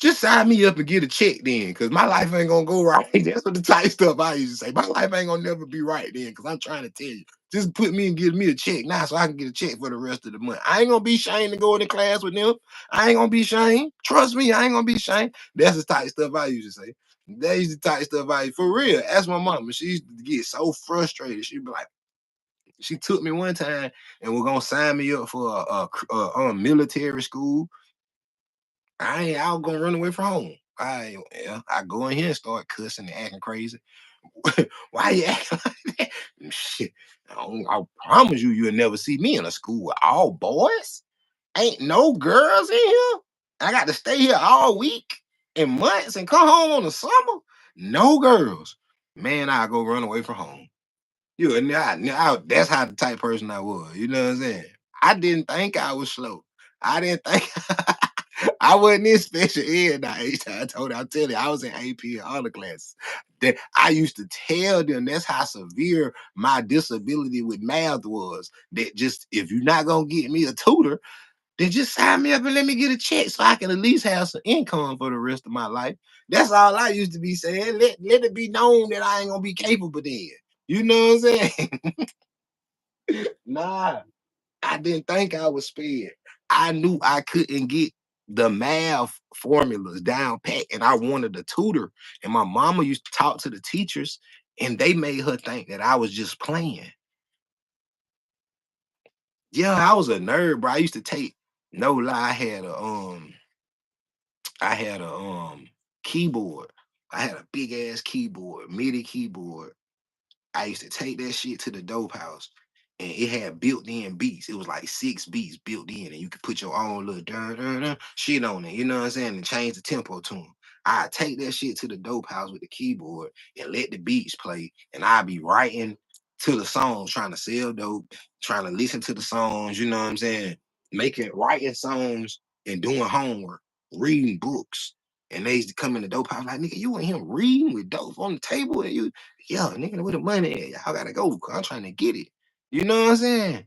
A: just sign me up and get a check then, because my life ain't gonna go right. That's what the type stuff I used to say. My life ain't gonna never be right then, because I'm trying to tell you. Just put me and give me a check now so I can get a check for the rest of the month. I ain't gonna be ashamed to go into class with them. I ain't gonna be ashamed. Trust me, I ain't gonna be ashamed. That's the type stuff I used to say. That is the type stuff for real. Ask my mama. She used to get so frustrated. She'd be like, she took me one time and was gonna sign me up for a military school. I was gonna run away from home. I go in here and start cussing and acting crazy. Why you acting like that? Shit, I promise you, you'll never see me in a school with all boys. Ain't no girls in here. I got to stay here all week and months and come home on the summer. No girls. Man, I go run away from home. You and that's how the type person I was. You know what I'm saying? I didn't think I was slow. I didn't think I wasn't in special ed now. I told you, I'm telling you, I was in AP and all the classes. That I used to tell them that's how severe my disability with math was. That just if you're not gonna get me a tutor, then just sign me up and let me get a check so I can at least have some income for the rest of my life. That's all I used to be saying. Let it be known that I ain't gonna be capable then. You know what I'm saying? Nah, I didn't think I was spared. I knew I couldn't get the math formulas down pat, and I wanted a tutor. And my mama used to talk to the teachers, and they made her think that I was just playing. Yeah, I was a nerd, bro. I used to take no lie. I had a keyboard. I had a big ass keyboard, MIDI keyboard. I used to take that shit to the dope house and it had built-in beats. It was like 6 beats built in, and you could put your own little dun, dun, dun, shit on it, you know what I'm saying? And change the tempo to them. I take that shit to the dope house with the keyboard and let the beats play, and I'd be writing to the songs, trying to sell dope, trying to listen to the songs, you know what I'm saying? Writing songs and doing homework, reading books. And they used to come in the dope house like, nigga, you in here reading with dope on the table and you yo, nigga, where the money at? Y'all gotta go. 'Cause I'm trying to get it. You know what I'm saying?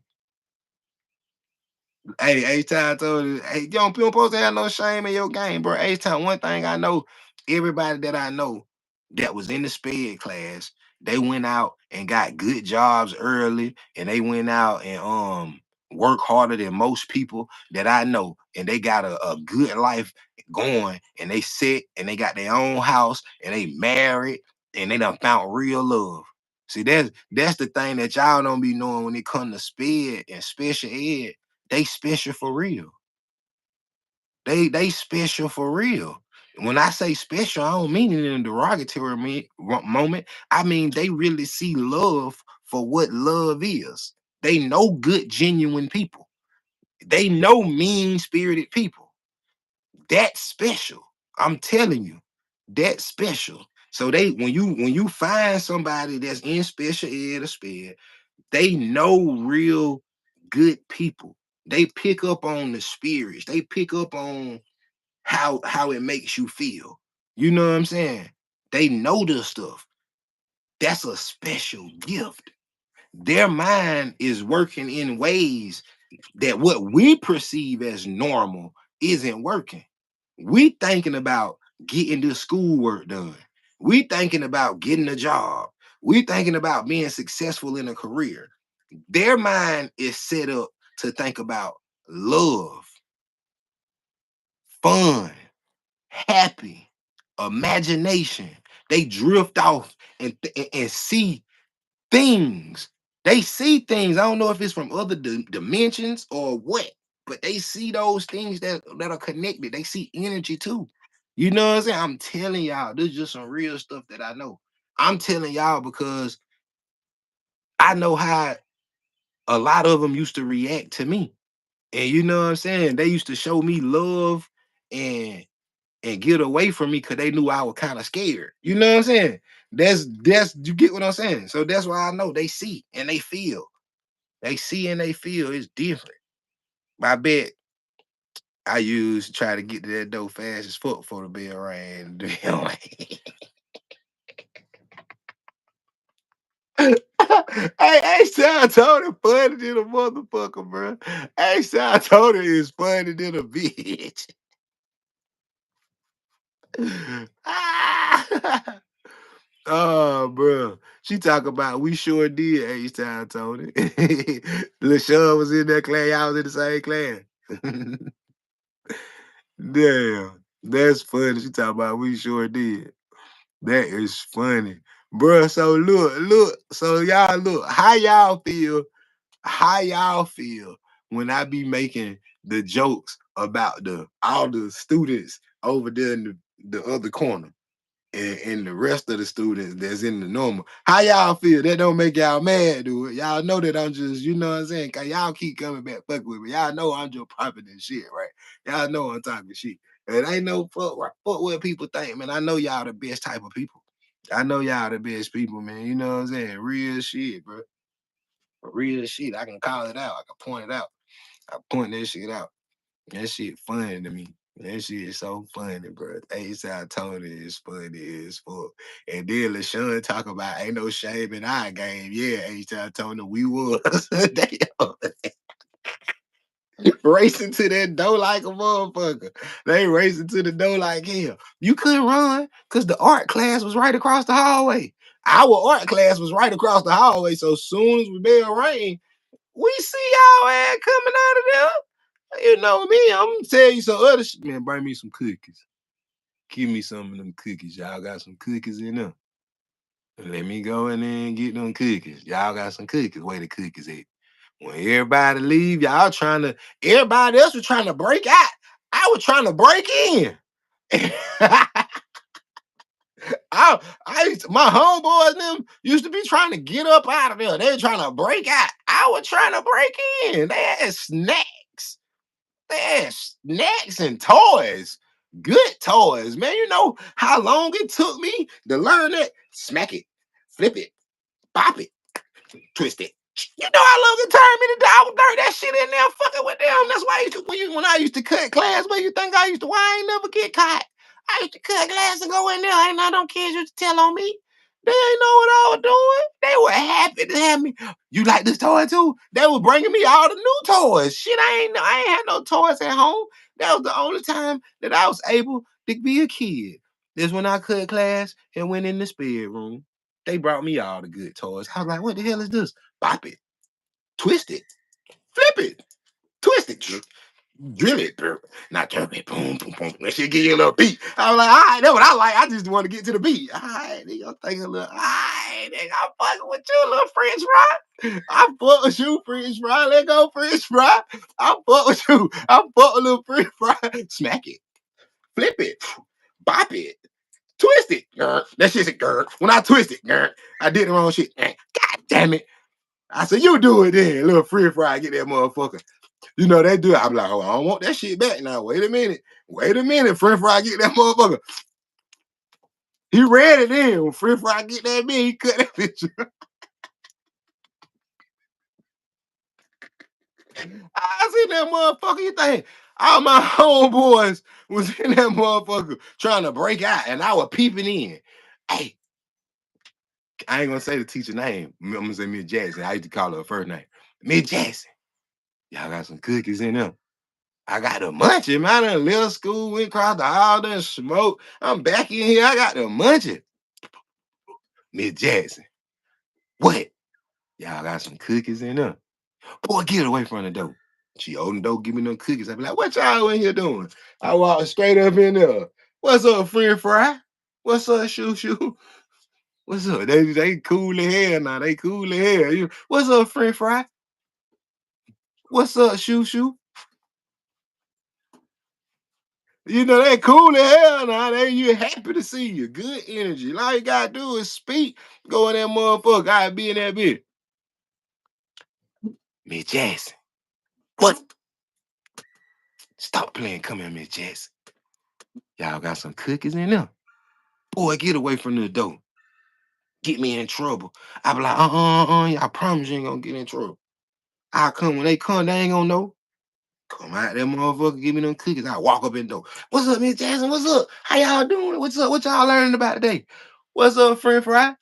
A: Hey, H-Time I told you, hey, you don't supposed to have no shame in your game, bro. H-Time, one thing I know, everybody that I know that was in the sped class, they went out and got good jobs early, and they went out and work harder than most people that I know, and they got a good life going, and they sit and they got their own house and they married and they done found real love. See, that's the thing that y'all don't be knowing when it comes to SPED and special ed. They special for real. They special for real. When I say special, I don't mean it in a derogatory moment. I mean they really see love for what love is. They know good, genuine people. They know mean-spirited people. That's special. I'm telling you, that's special. So they when you find somebody that's in special ed or SPED, they know real good people. They pick up on the spirits. They pick up on how it makes you feel. You know what I'm saying? They know this stuff. That's a special gift. Their mind is working in ways that what we perceive as normal isn't working. We thinking about getting this schoolwork done. We thinking about getting a job. We thinking about being successful in a career. Their mind is set up to think about love, fun, happy, imagination. They drift off and see things. They see things. I don't know if it's from other dimensions or what, but they see those things that are connected. They see energy too. You know what I'm saying? I'm telling y'all, this is just some real stuff that I know. I'm telling y'all because I know how a lot of them used to react to me. And you know what I'm saying? They used to show me love and get away from me because they knew I was kind of scared. You know what I'm saying? That's you get what I'm saying. So that's why I know they see and they feel. They see and they feel it's different. I bet I used to try to get to that door fast as fuck for the bell rang. Hey, Sean Tony funny than a motherfucker, bro. Hey, Sean Tony is funny than a bitch. Ah! Oh, bro. She talk about we sure did H-Town, Tony. LaShawn was in that class. Y'all was in the same class. Damn. That's funny. She talk about we sure did. That is funny. Bro, so look. So y'all look, how y'all feel when I be making the jokes about the all the students over there in the other corner? And the rest of the students that's in the normal. How y'all feel? That don't make y'all mad, do it? Y'all know that I'm just, you know what I'm saying? Cause y'all keep coming back fuck with me. Y'all know I'm just popping this shit, right? Y'all know I'm talking shit. It ain't no fuck what people think, man. I know y'all the best type of people. I know y'all the best people, man. You know what I'm saying? Real shit, bro. Real shit. I can call it out. I can point it out. I point that shit out. That shit funny to me. That shit is so funny, bro. A-Side Tony is funny as fuck. And then LaShawn talk about ain't no shame in our game. Yeah, A-Side Tony, we was. Damn. Racing to that door like a motherfucker. They racing to the door like hell. You couldn't run because the art class was right across the hallway. Our art class was right across the hallway. So soon as we bell rang, we see y'all ass coming out of there. You know me, I'm gonna tell you some other shit. Man, bring me some cookies. Give me some of them cookies. Y'all got some cookies in there. Let me go in there and get them cookies. Y'all got some cookies. Where the cookies at? When everybody leave, everybody else was trying to break out. I was trying to break in. My homeboys and them used to be trying to get up out of there. They were trying to break out. I was trying to break in. They had snacks. They had snacks and toys. Good toys, man. You know how long it took me to learn that? Smack it, flip it, pop it, twist it. You know I love to turn me to I would learn that shit in there fucking with them. That's why I used to, when I used to cut class, where you think I used to, why I ain't never get caught? I used to cut class and go in there. Ain't none of them kids used to tell on me. They ain't know what I was doing. They were happy to have me. You like this toy too? They were bringing me all the new toys. Shit, I ain't had no toys at home. That was the only time that I was able to be a kid. This when I cut class and went in the spare room. They brought me all the good toys. I was like, what the hell is this? Bop it, twist it, flip it, twist it, drill it, not drill it, boom, boom, boom. That shit give you a little beat. I was like, all right, that's what I like. I just want to get to the beat. All right, nigga, I'm thinking a little, all right, nigga, I'm fucking with you, little French fry. I fuck with you, French fry. Let go, French fry. I fuck with you. I fuck with little French fry. Smack it, flip it, bop it, twist it. That shit's a girl. When I twist it, I did the wrong shit. God damn it. I said, you do it then, little French fry. Get that motherfucker. You know, they do it. I'm like, oh, I don't want that shit back now. Wait a minute. French fry get that motherfucker. He read it in. When French fry get that bitch, he cut that bitch. I seen that motherfucker. You think all my homeboys was in that motherfucker trying to break out, and I was peeping in. Hey, I ain't gonna say the teacher name. I'm gonna say Miss Jackson. I used to call her first name. Miss Jackson. Y'all got some cookies in them. I got the munching, man. I done left school, went across the hall, done smoke. I'm back in here. I got the munching. Miss Jackson. What? Y'all got some cookies in there. Boy, get away from the door. She opened the door, give me them cookies. I be like, what y'all in here doing? I walk straight up in there. What's up, French fry? What's up, shoo shoo? What's up? They cool as hell now. They cool as hell. What's up, French fry? What's up, shoo shoo? You know, they cool as hell now. You happy to see you. Good energy. All you gotta do is speak. Go in that motherfucker. I be in that bitch. Miss Jackson. What? Stop playing. Come here, Miss Jackson. Y'all got some cookies in there. Boy, get away from the door. Get me in trouble. I be like, I promise you ain't gonna get in trouble. I come when they come, they ain't gonna know. Come out that motherfucker, give me them cookies. I walk up in the door. What's up, Miss Jackson? What's up? How y'all doing? What's up? What y'all learning about today? What's up, French fry?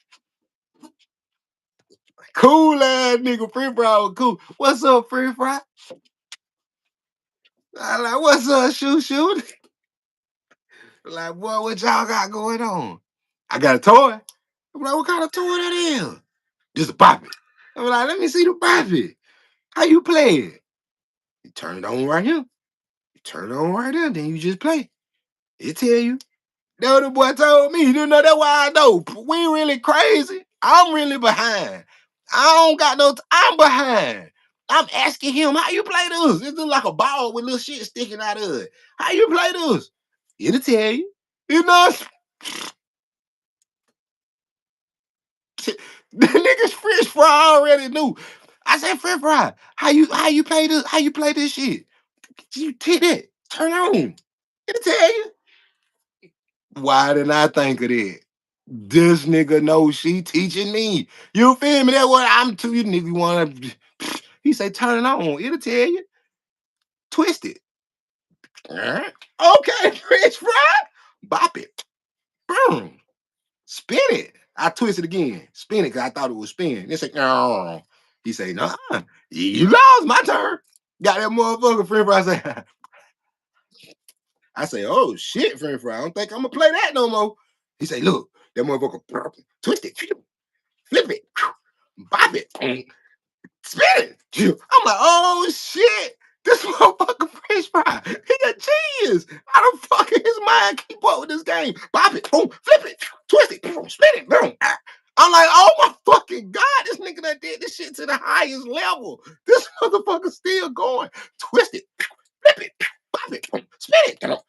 A: Cool ass nigga, French fry was cool. What's up, French fry? I like, what's up, shoo shoo? Like, boy, what y'all got going on? I got a toy. I'm like, what kind of toy that is? Just a pop it. I'm like, let me see the pop it. How you play it? You turn it on right here. You turn it on right there, then you just play. It tell you. That's what the boy told me. You know, that's why I know. We really crazy. I'm really behind. I don't got no, I'm behind. I'm asking him, how you play this? It look like a ball with little shit sticking out of it. How you play this? It'll tell you. You know, the niggas French fry already knew. I said, French fry, how you play this? How you play this shit? You hit it. Turn on. It'll tell you. Why didn't I think of that? This nigga knows she teaching me. You feel me? That's what I'm to you, nigga. Wanna he say turn it on. It'll tell you. Twist it. Okay, French fry. Bop it. Boom. Spin it. I twist it again. Spin it because I thought it was spin. They say, no. He say, nah, you lost my turn. Got that motherfucker French fry. I say, oh shit, French fry. I don't think I'm gonna play that no more. He say, look, that motherfucker twist it, flip it, bop it, spin it. I'm like, oh shit. This motherfucker French fry. He a genius. How the fuck in his mind keep up with this game? Bop it, boom, flip it, twist it, boom, spin it, boom. I'm like, oh my fucking God, this nigga that did this shit to the highest level. This motherfucker still going. Twist it, flip it, pop it, spin it.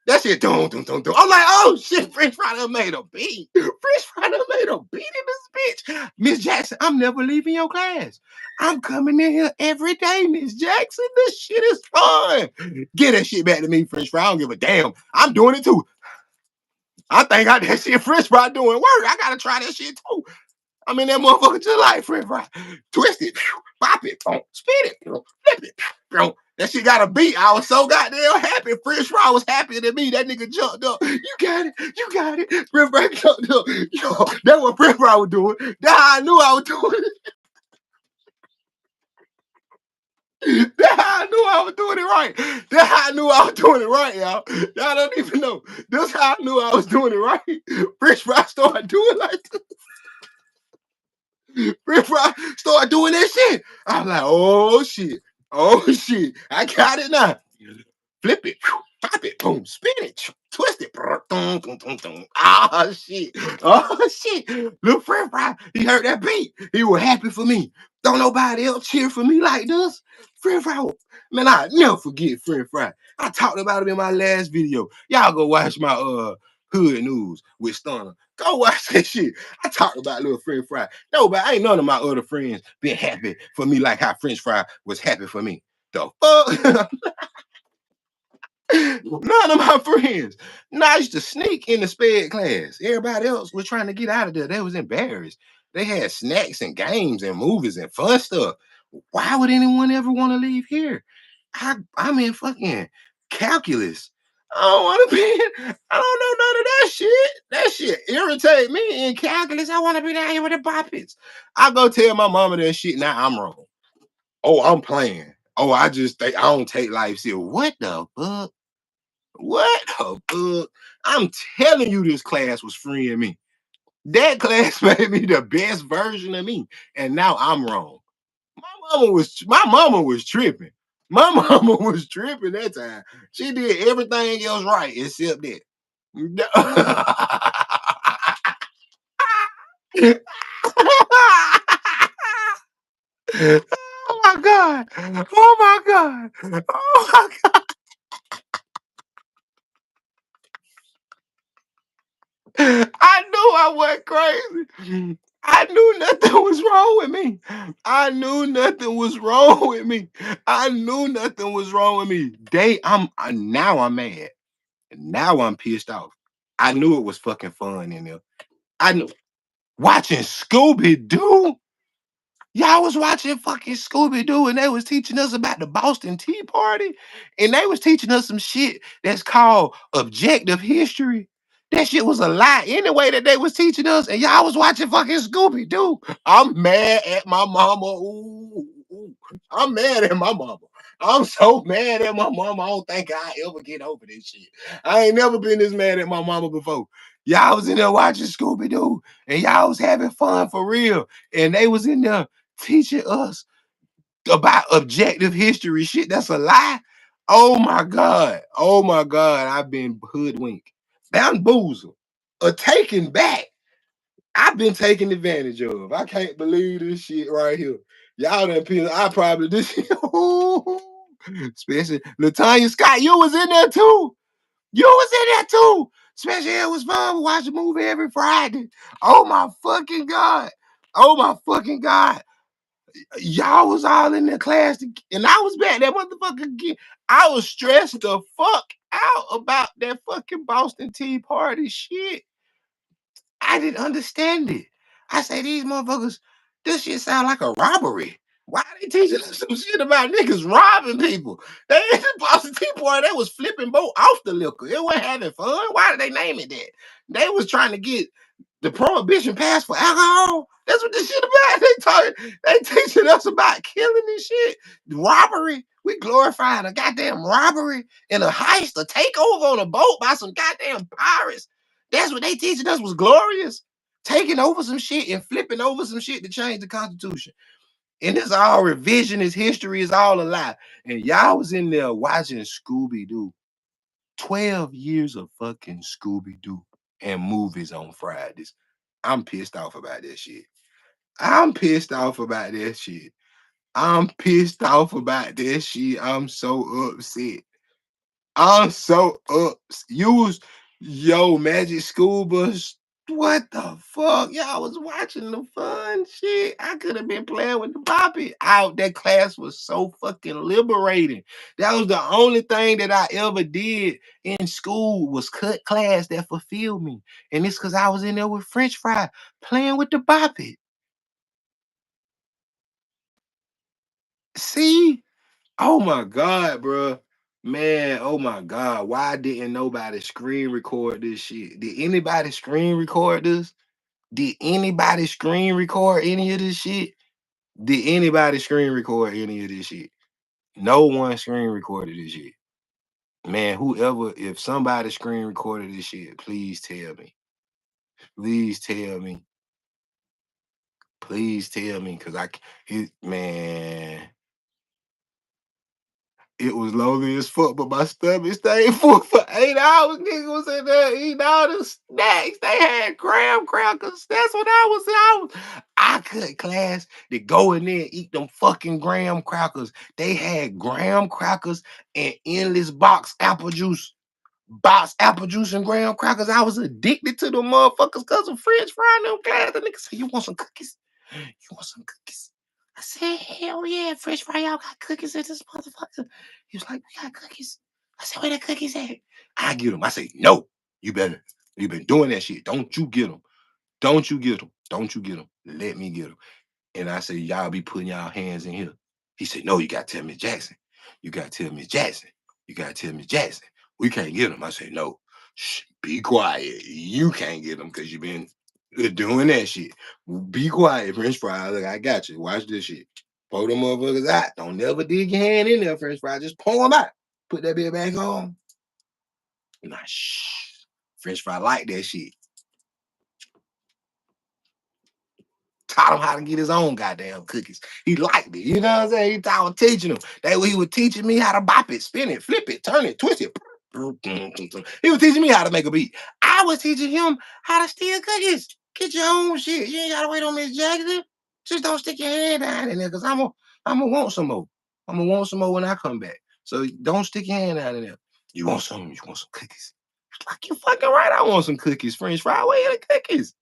A: That shit, dum, dum, dum, dum. I'm like, oh shit, French fry done made a beat. French fry done made a beat in this bitch. Miss Jackson, I'm never leaving your class. I'm coming in here every day, Miss Jackson. This shit is fun. Get that shit back to me, French fry. I don't give a damn. I'm doing it too. I think I that shit French fry doing work. I gotta try that shit too. I mean, that motherfucker just like French fry. Twist it, pop it, spin it, flip it. That shit got a beat. I was so goddamn happy. French fry was happier than me. That nigga jumped up. You got it. You got it. French fry jumped up. Yo, that's what French fry was doing. That's how I knew I was doing it. That's how I knew I was doing it right. That's how I knew I was doing it right, y'all. Y'all don't even know. That's how I knew I was doing it right. French fry started doing like this. French fry started doing that shit. I'm like, oh shit. Oh shit, I got it now. Flip it, pop it, boom, spin it, twist it. Ah shit. Oh shit. Little French fry, he heard that beat. He was happy for me. Don't nobody else cheer for me like this. French fry. Man, I never forget French fry. I talked about it in my last video. Y'all go watch my hood news with Stunna. Go watch that shit. I talked about little French fry. No, but ain't none of my other friends been happy for me like how French fry was happy for me. The fuck? None of my friends. No, I used to sneak in the sped class. Everybody else was trying to get out of there. They was embarrassed. They had snacks and games and movies and fun stuff. Why would anyone ever want to leave here? I'm in fucking calculus. I don't want to be I don't know none of that shit. That shit irritate me in calculus. I want to be down here with the poppets. I go tell my mama that shit. Now I'm wrong. Oh, I'm playing. Oh, I just think I don't take life serious. What the fuck? What the fuck? I'm telling you, this class was freeing me. That class made me the best version of me, and now I'm wrong. My mama was tripping. My mama was tripping that time. She did everything else right except that. Oh my god! Oh my god! Oh my god! I knew I went crazy. I knew nothing was wrong with me. I knew nothing was wrong with me. I knew nothing was wrong with me. Now I'm mad. Now I'm pissed off. I knew it was fucking fun in there. I knew watching Scooby Doo. Y'all was watching fucking Scooby Doo, and they was teaching us about the Boston Tea Party, and they was teaching us some shit that's called objective history. That shit was a lie anyway that they was teaching us, and y'all was watching fucking Scooby Doo. I'm mad at my mama. Ooh, ooh. I'm mad at my mama. I'm so mad at my mama. I don't think I ever get over this shit. I ain't never been this mad at my mama before. Y'all was in there watching Scooby Doo, and y'all was having fun for real, and they was in there teaching us about objective history shit. That's a lie. Oh my God. Oh my God. I've been hoodwinked, bamboozled, or taken back. I've been taken advantage of. I can't believe this shit right here. Y'all done peel. I probably this shit. Especially Latanya Scott. You was in there too. You was in there too. Especially it was fun. We watch a movie every Friday. Oh my fucking God. Oh my fucking God. Y'all was all in the class, and I was back that motherfucker again. I was stressed the fuck out about that fucking Boston Tea Party shit. I didn't understand it. I say these motherfuckers, this shit sound like a robbery. Why are they teaching us some shit about niggas robbing people? They in the Boston Tea Party, they was flipping boat off the liquor. It wasn't having fun. Why did they name it that? They was trying to get the prohibition passed for alcohol. That's what this shit about. They teaching us about killing this shit. Robbery. We glorifying a goddamn robbery and a heist, a takeover on a boat by some goddamn pirates. That's what they teaching us was glorious. Taking over some shit and flipping over some shit to change the Constitution. And this all revisionist history is all a lie. And y'all was in there watching Scooby Doo. 12 years of fucking Scooby Doo and movies on Fridays. I'm pissed off about that shit. I'm pissed off about that shit. I'm pissed off about that shit. I'm so upset. I'm so you was yo Magic School Bus. What the fuck? Y'all was watching the fun shit. I could have been playing with the poppy. Out that class was so fucking liberating. That was the only thing that I ever did in school was cut class that fulfilled me. And it's because I was in there with French fry playing with the boppy. See? Oh my God, bro. Man, oh my God. Why didn't nobody screen record this shit? Did anybody screen record this? Did anybody screen record any of this shit? Did anybody screen record any of this shit? No one screen recorded this shit. Man, whoever, if somebody screen recorded this shit, please tell me. Please tell me. Please tell me, cause man. It was lonely as fuck, but my stomach stayed full for 8 hours. Nigga was in there eating all the snacks. They had graham crackers. That's what I cut class to go in there and eat them fucking graham crackers. They had graham crackers and endless box apple juice and graham crackers. I was addicted to them motherfuckers because of French frying them class. The nigga said, "You want some cookies? You want some cookies?" I said, "Hell yeah, French fry, y'all got cookies in this motherfucker." He was like, "We got cookies." I said, "Where the cookies at?" I get them. I say, "No, you better. You been doing that shit. Don't you get them. Don't you get them. Don't you get them. Let me get them." And I said, "Y'all be putting y'all hands in here." He said, "No, you got to tell Miss Jackson. You got to tell Miss Jackson. You got to tell Miss Jackson. We can't get them." I said, "No, shh, be quiet. You can't get them because you been doing that shit. Be quiet, French fry. Look, I got you. Watch this shit. Pour them motherfuckers out. Don't never dig your hand in there, French fry. Just pour them out. Put that bit back on." Nah, shh. French fry like that shit. Taught him how to get his own goddamn cookies. He liked it. You know what I'm saying? I was teaching him. That way he was teaching me how to bop it, spin it, flip it, turn it, twist it. He was teaching me how to make a beat. I was teaching him how to steal cookies. Get your own shit. You ain't gotta wait on Miss Jackson. Just don't stick your hand down in there because I'm gonna want some more. I'm gonna want some more when I come back. So don't stick your hand out in there. You want some? You want some cookies? Like you fucking right. I want some cookies, French fry. Where are the cookies?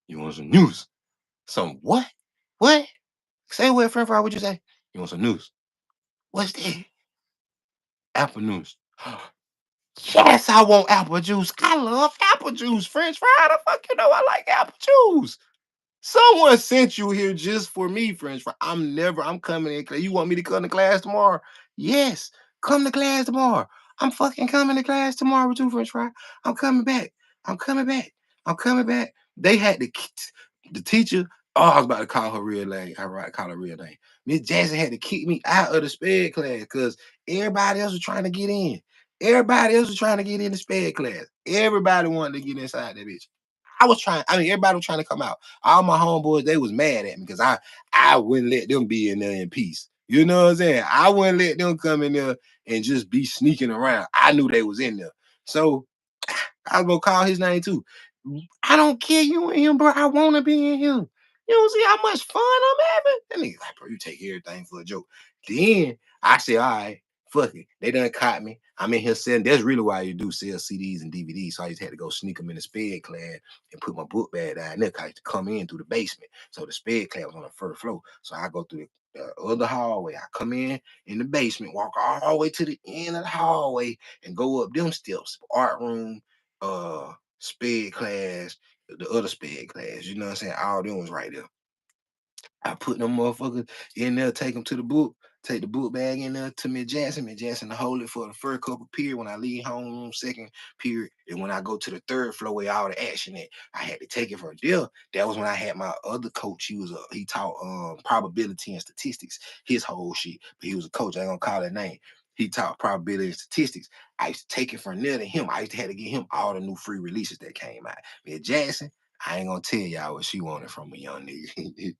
A: You want some news? Some what? What? Say what, French fry? What you say? You want some news? What's that? Apple news. Yes, I want apple juice. I love apple juice. French fry. How the fuck you know I like apple juice? Someone sent you here just for me, French fry. I'm coming in. You want me to come to class tomorrow? Yes, come to class tomorrow. I'm fucking coming to class tomorrow with you, French fry. I'm coming back. I'm coming back. I'm coming back. They had the teacher. Oh, I was about to call her real name. I right, call her real name. Miss Jackson had to kick me out of the sped class because everybody else was trying to get in. Everybody else was trying to get in the sped class. Everybody wanted to get inside that bitch. Everybody was trying to come out. All my homeboys, they was mad at me because I wouldn't let them be in there in peace. You know what I'm saying? I wouldn't let them come in there and just be sneaking around. I knew they was in there. So I was gonna call his name too. I don't care you and him, bro. I want to be in him. You don't see how much fun I'm having? That nigga like, bro, you take everything for a joke. Then I said, all right, fuck it. They done caught me. I'm in here selling. That's really why you do sell CDs and DVDs. So I just had to go sneak them in the sped class and put my book bag down there. I used to come in through the basement. So the sped class was on the first floor. So I go through the other hallway. I come in the basement, walk all the way to the end of the hallway, and go up them steps. Art room, sped class, the other sped class. You know what I'm saying? All them was right there. I put them motherfuckers in there, take them to the book, take the book bag in there to Miss Jackson. Miss Jackson to hold it for the first couple period when I leave home, second period. And when I go to the third floor where all the action at, I had to take it from there. That was when I had my other coach. He taught probability and statistics, his whole shit. But he was a coach. I ain't gonna call that name. He taught probability and statistics. I used to take it from there to him. I used to have to get him all the new free releases that came out. Miss Jackson, I ain't gonna tell y'all what she wanted from a young nigga.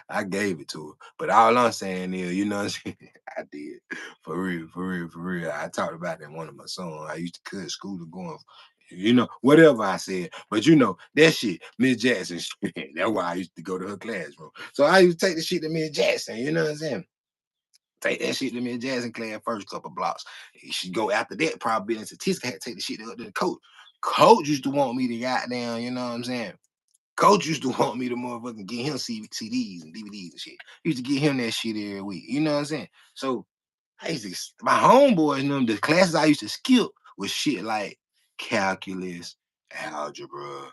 A: I gave it to her. But all I'm saying is, you know what I'm saying? I did. For real, for real, for real. I talked about that in one of my songs. I used to cut school to going, whatever I said. But that shit, Miss Jackson, that's why I used to go to her classroom. So I used to take the shit to Miss Jackson, you know what I'm saying? Take that shit to Miss Jackson class first couple blocks. She go after that, probably in statistics, I had to take the shit to the coach. Coach used to want me to goddamn, you know what I'm saying? Coach used to want me to motherfucking get him CDs and DVDs and shit. He used to get him that shit every week. You know what I'm saying? So my homeboys, the classes I used to skip was shit like calculus, algebra,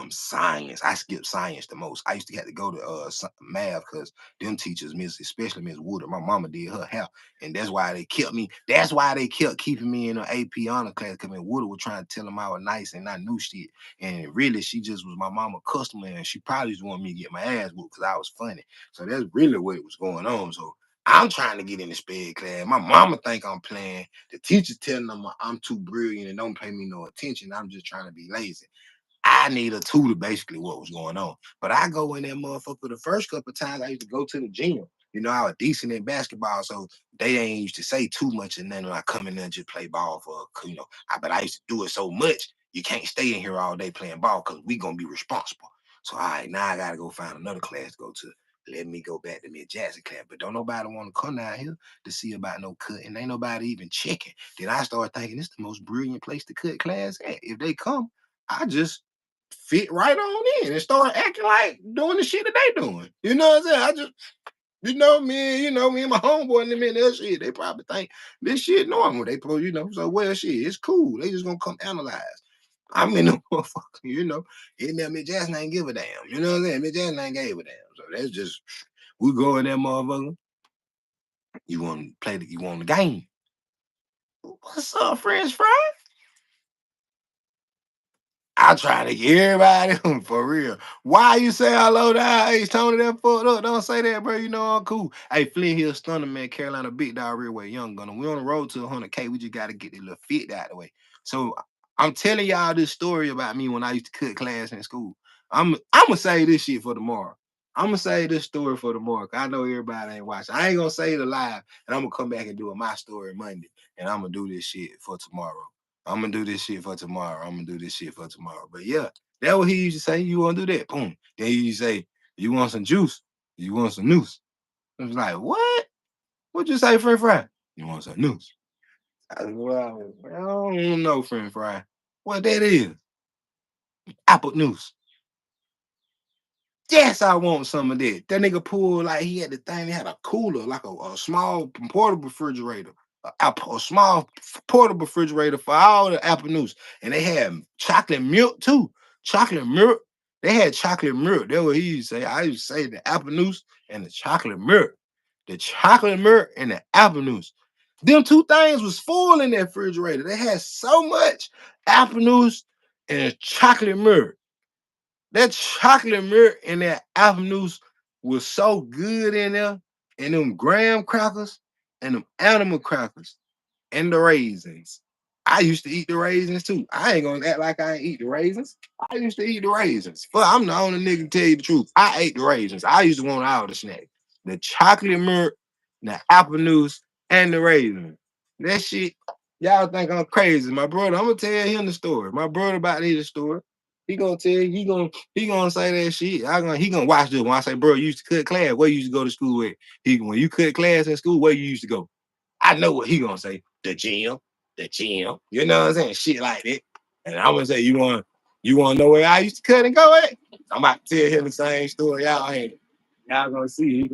A: science. I skipped science the most. I used to have to go to math because them teachers, especially Miss Woodard, my mama did her hair, and that's why they kept me. That's why they kept keeping me in an AP honor class because Miss Woodard was trying to tell them I was nice and I knew shit. And really, she just was my mama customer, and she probably just wanted me to get my ass whooped because I was funny. So that's really what was going on. So I'm trying to get in the sped class. My mama think I'm playing. The teacher's telling them I'm too brilliant and don't pay me no attention. I'm just trying to be lazy. I need a tutor, basically, what was going on. But I go in that motherfucker the first couple of times I used to go to the gym. You know, I was decent in basketball, so they ain't used to say too much and then when I come in there and just play ball for, you know, but I used to do it so much, you can't stay in here all day playing ball because we gonna be responsible. So all right, now I gotta go find another class to go to. Let me go back to me Jackson class. But don't nobody want to come down here to see about no cutting. Ain't nobody even checking. Then I start thinking this the most brilliant place to cut class at. If they come, I just fit right on in and start acting like doing the shit that they doing. You know what I'm saying? I just me and my homeboy and them in that shit. They probably think this shit normal. They probably, so well shit, it's cool. They just gonna come analyze. I'm in the motherfucker, in there, Miss Jackson ain't give a damn. You know what I'm saying? Miss Jackson ain't gave a damn. So that's just we go in that motherfucker. You want to play you want the game. What's up, French fry? I try to get everybody for real. Why you say hello to H Tony that fucked up? Don't say that, bro. You know I'm cool. Hey, Flint Hill Stunna, man, Carolina Big Dog Real Young Gunner. We on the road to 100K. We just gotta get this little fit out of the way. So I'm telling y'all this story about me when I used to cut class in school. I'm gonna say this shit for tomorrow. I'm gonna say this story for tomorrow. I know everybody ain't watching. I ain't gonna say it live, and I'm gonna come back and do my story Monday, and I'm gonna do this shit for tomorrow. I'm gonna do this shit for tomorrow. I'm gonna do this shit for tomorrow. But yeah, that's what he used to say. You want to do that? Boom. Then he used to say, you want some juice? You want some noose? I was like, what? What'd you say, French fry? You want some noose? I said, well, I don't know, French fry. What that is? Apple noose. Yes, I want some of that. That nigga pulled like he had the thing. He had a cooler, like a small portable refrigerator, a small portable refrigerator for all the apple noodles. And they had chocolate milk too. Chocolate milk. They had chocolate milk. That's what he used to say. I used to say the apple noodles and the chocolate milk. The chocolate milk and the apple noodles. Them two things was full in that refrigerator. They had so much apple noodles and chocolate milk. That chocolate milk and that apple noodles was so good in there, and them graham crackers and them animal crackers and the raisins. I used to eat the raisins too. I ain't gonna act like I ain't eat the raisins. I used to eat the raisins. But I'm the only nigga to tell you the truth. I ate the raisins. I used to want all the snacks. The chocolate milk, the apple noodles, and the raisins. That shit, y'all think I'm crazy. My brother, I'm gonna tell him the story. My brother about to hear the story. He gonna tell you, he gonna say that shit. He gonna watch this. When I say, bro, you used to cut class, where you used to go to school with? When you cut class in school, where you used to go? I know what he gonna say. The gym, the gym. You know what I'm saying? Shit like that. And I'm gonna say, you wanna know where I used to cut and go at? I'm about to tell him the same story. Y'all gonna see.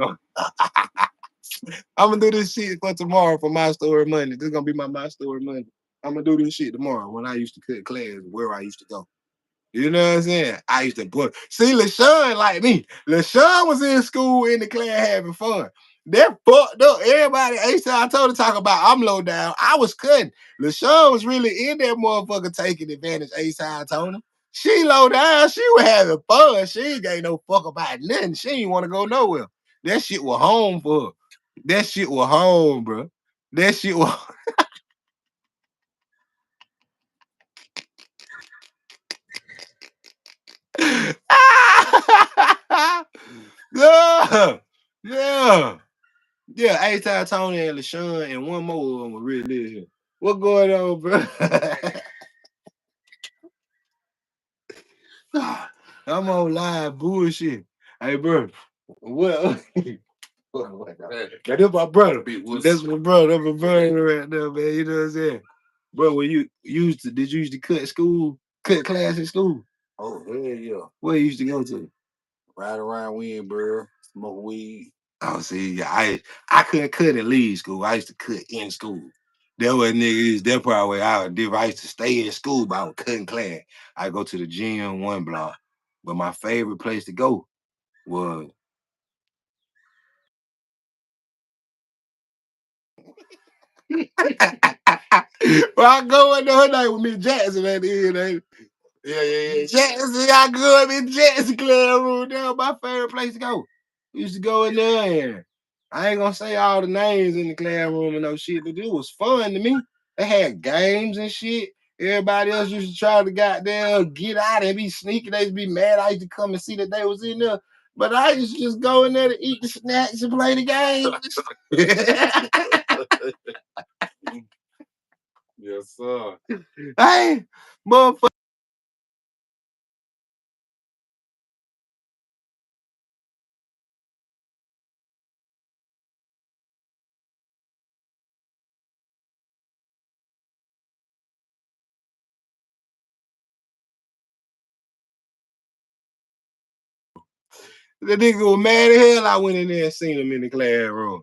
A: I'm gonna do this shit for tomorrow for my story Monday. This is gonna be my story Monday. I'm gonna do this shit tomorrow when I used to cut class, where I used to go. You know what I'm saying? I used to go. See, LaShawn like me. LaShawn was in school in the class having fun. They're fucked up. Everybody, I told her talk about I'm low down. I was cutting. LaShawn was really in that motherfucker taking advantage. I told him. She low down. She was having fun. She ain't gave no fuck about nothing. She ain't want to go nowhere. That shit was home for her. That shit was home, bro. That shit was. Yeah, yeah, yeah. A-Time Tony and LaShawn and one more of them were really lit here. What going on, bro? I'm on live bullshit. Hey, bro. Well, that's my brother. That's my brother. That's my brother right there, man. You know what I'm saying? Bro, when you did you used to cut class in school? Oh, hell yeah. Where you used to go to? Ride around Winboro, smoke weed. Oh, see, yeah, I couldn't cut in leave school. I used to cut in school. That was niggas. That probably way I would do. I used to stay in school, but I was cutting class. I go to the gym one block, but my favorite place to go was. Well, I go in there night with Miss Jackson at the end. Yeah. Jackson, I grew up in Jackson classroom. That was my favorite place to go. We used to go in there and I ain't gonna say all the names in the classroom and no shit, but it was fun to me. They had games and shit. Everybody else used to try to goddamn get out and be sneaky. They used to be mad. I used to come and see that they was in there. But I used to just go in there to eat the snacks and play the game.
B: Yes, sir.
A: Hey, motherfucker. The nigga was mad as hell. I went in there and seen him in the classroom.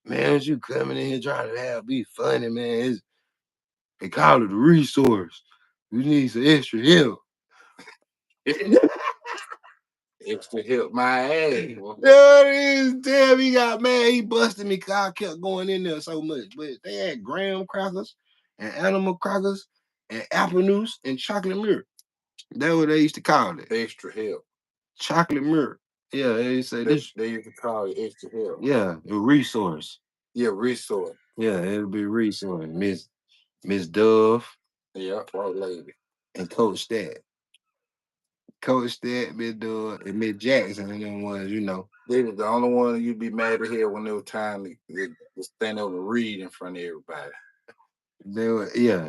A: Man, you coming in here trying to be funny, man. They call it a resource. We need some extra help.
B: Extra help my ass.
A: There it is. Damn, he got mad. He busted me because I kept going in there so much. But they had graham crackers and animal crackers and apple noose and chocolate milk. That's what they used to call it.
B: Extra help.
A: Chocolate milk. Yeah, they say this.
B: They used to call it extra help.
A: Yeah, a resource.
B: Yeah, resource.
A: Yeah, it'll be resource. Miss Dove.
B: Yeah, white lady.
A: And Coach Stat. Coach Stat, Miss Dove, and Miss Jackson, and them ones, you know.
B: They was the only one you'd be mad at here when it was time to stand over and read in front of everybody.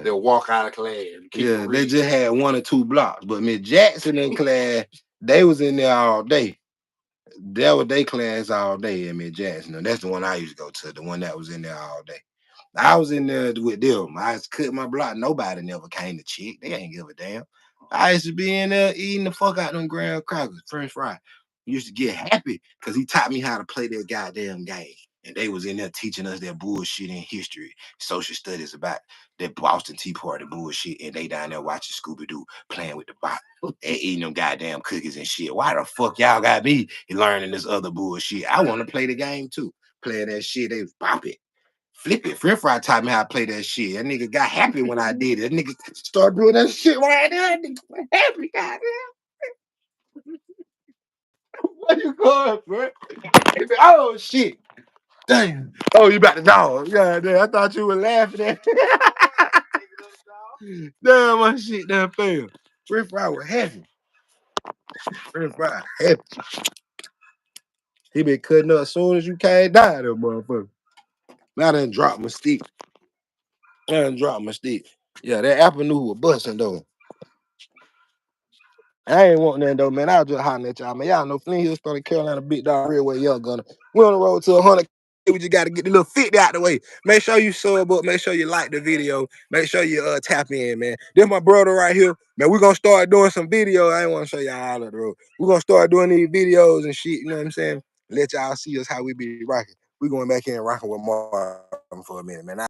A: They'll
B: walk out of class.
A: They just had 1 or 2 blocks. But Miss Jackson in class, they was in there all day. That was their class all day at Miss Jackson. And that's the one I used to go to, the one that was in there all day. I was in there with them. I just cut my block. Nobody never came to check. They ain't give a damn. I used to be in there eating the fuck out them graham crackers, French fry. Used to get happy because he taught me how to play that goddamn game. And they was in there teaching us that bullshit in history, social studies about that Boston Tea Party bullshit. And they down there watching Scooby-Doo playing with the box and eating them goddamn cookies and shit. Why the fuck y'all got me learning this other bullshit? I want to play the game too. Playing that shit, they bop it. Flip it. French fry taught me how to play that shit. That nigga got happy when I did it. That nigga started doing that shit right there. That nigga was happy, goddamn. Where you going, bro? Oh shit. Damn. Oh, you about to dog. Yeah, damn. I thought you were laughing at damn, my shit done fell. French fry was happy. French fry happy. He been cutting up as soon as you came down there, motherfucker. I done dropped my stick. Yeah, that apple noodle was busting though. I ain't wanting that though, man. I was just hollering at y'all, man. Y'all know Flint Hill started Carolina Big Dog Redway Young Gunner. We on the road to 100. We just got to get the little 50 out the way. Make sure you sub up. Make sure you like the video. Make sure you tap in, man. This my brother right here, man. We're gonna start doing some videos. I ain't want to show y'all all of the road. We're gonna start doing these videos and shit. You know what I'm saying? Let y'all see us how we be rocking. We going back in and rocking with Martin for a minute, man.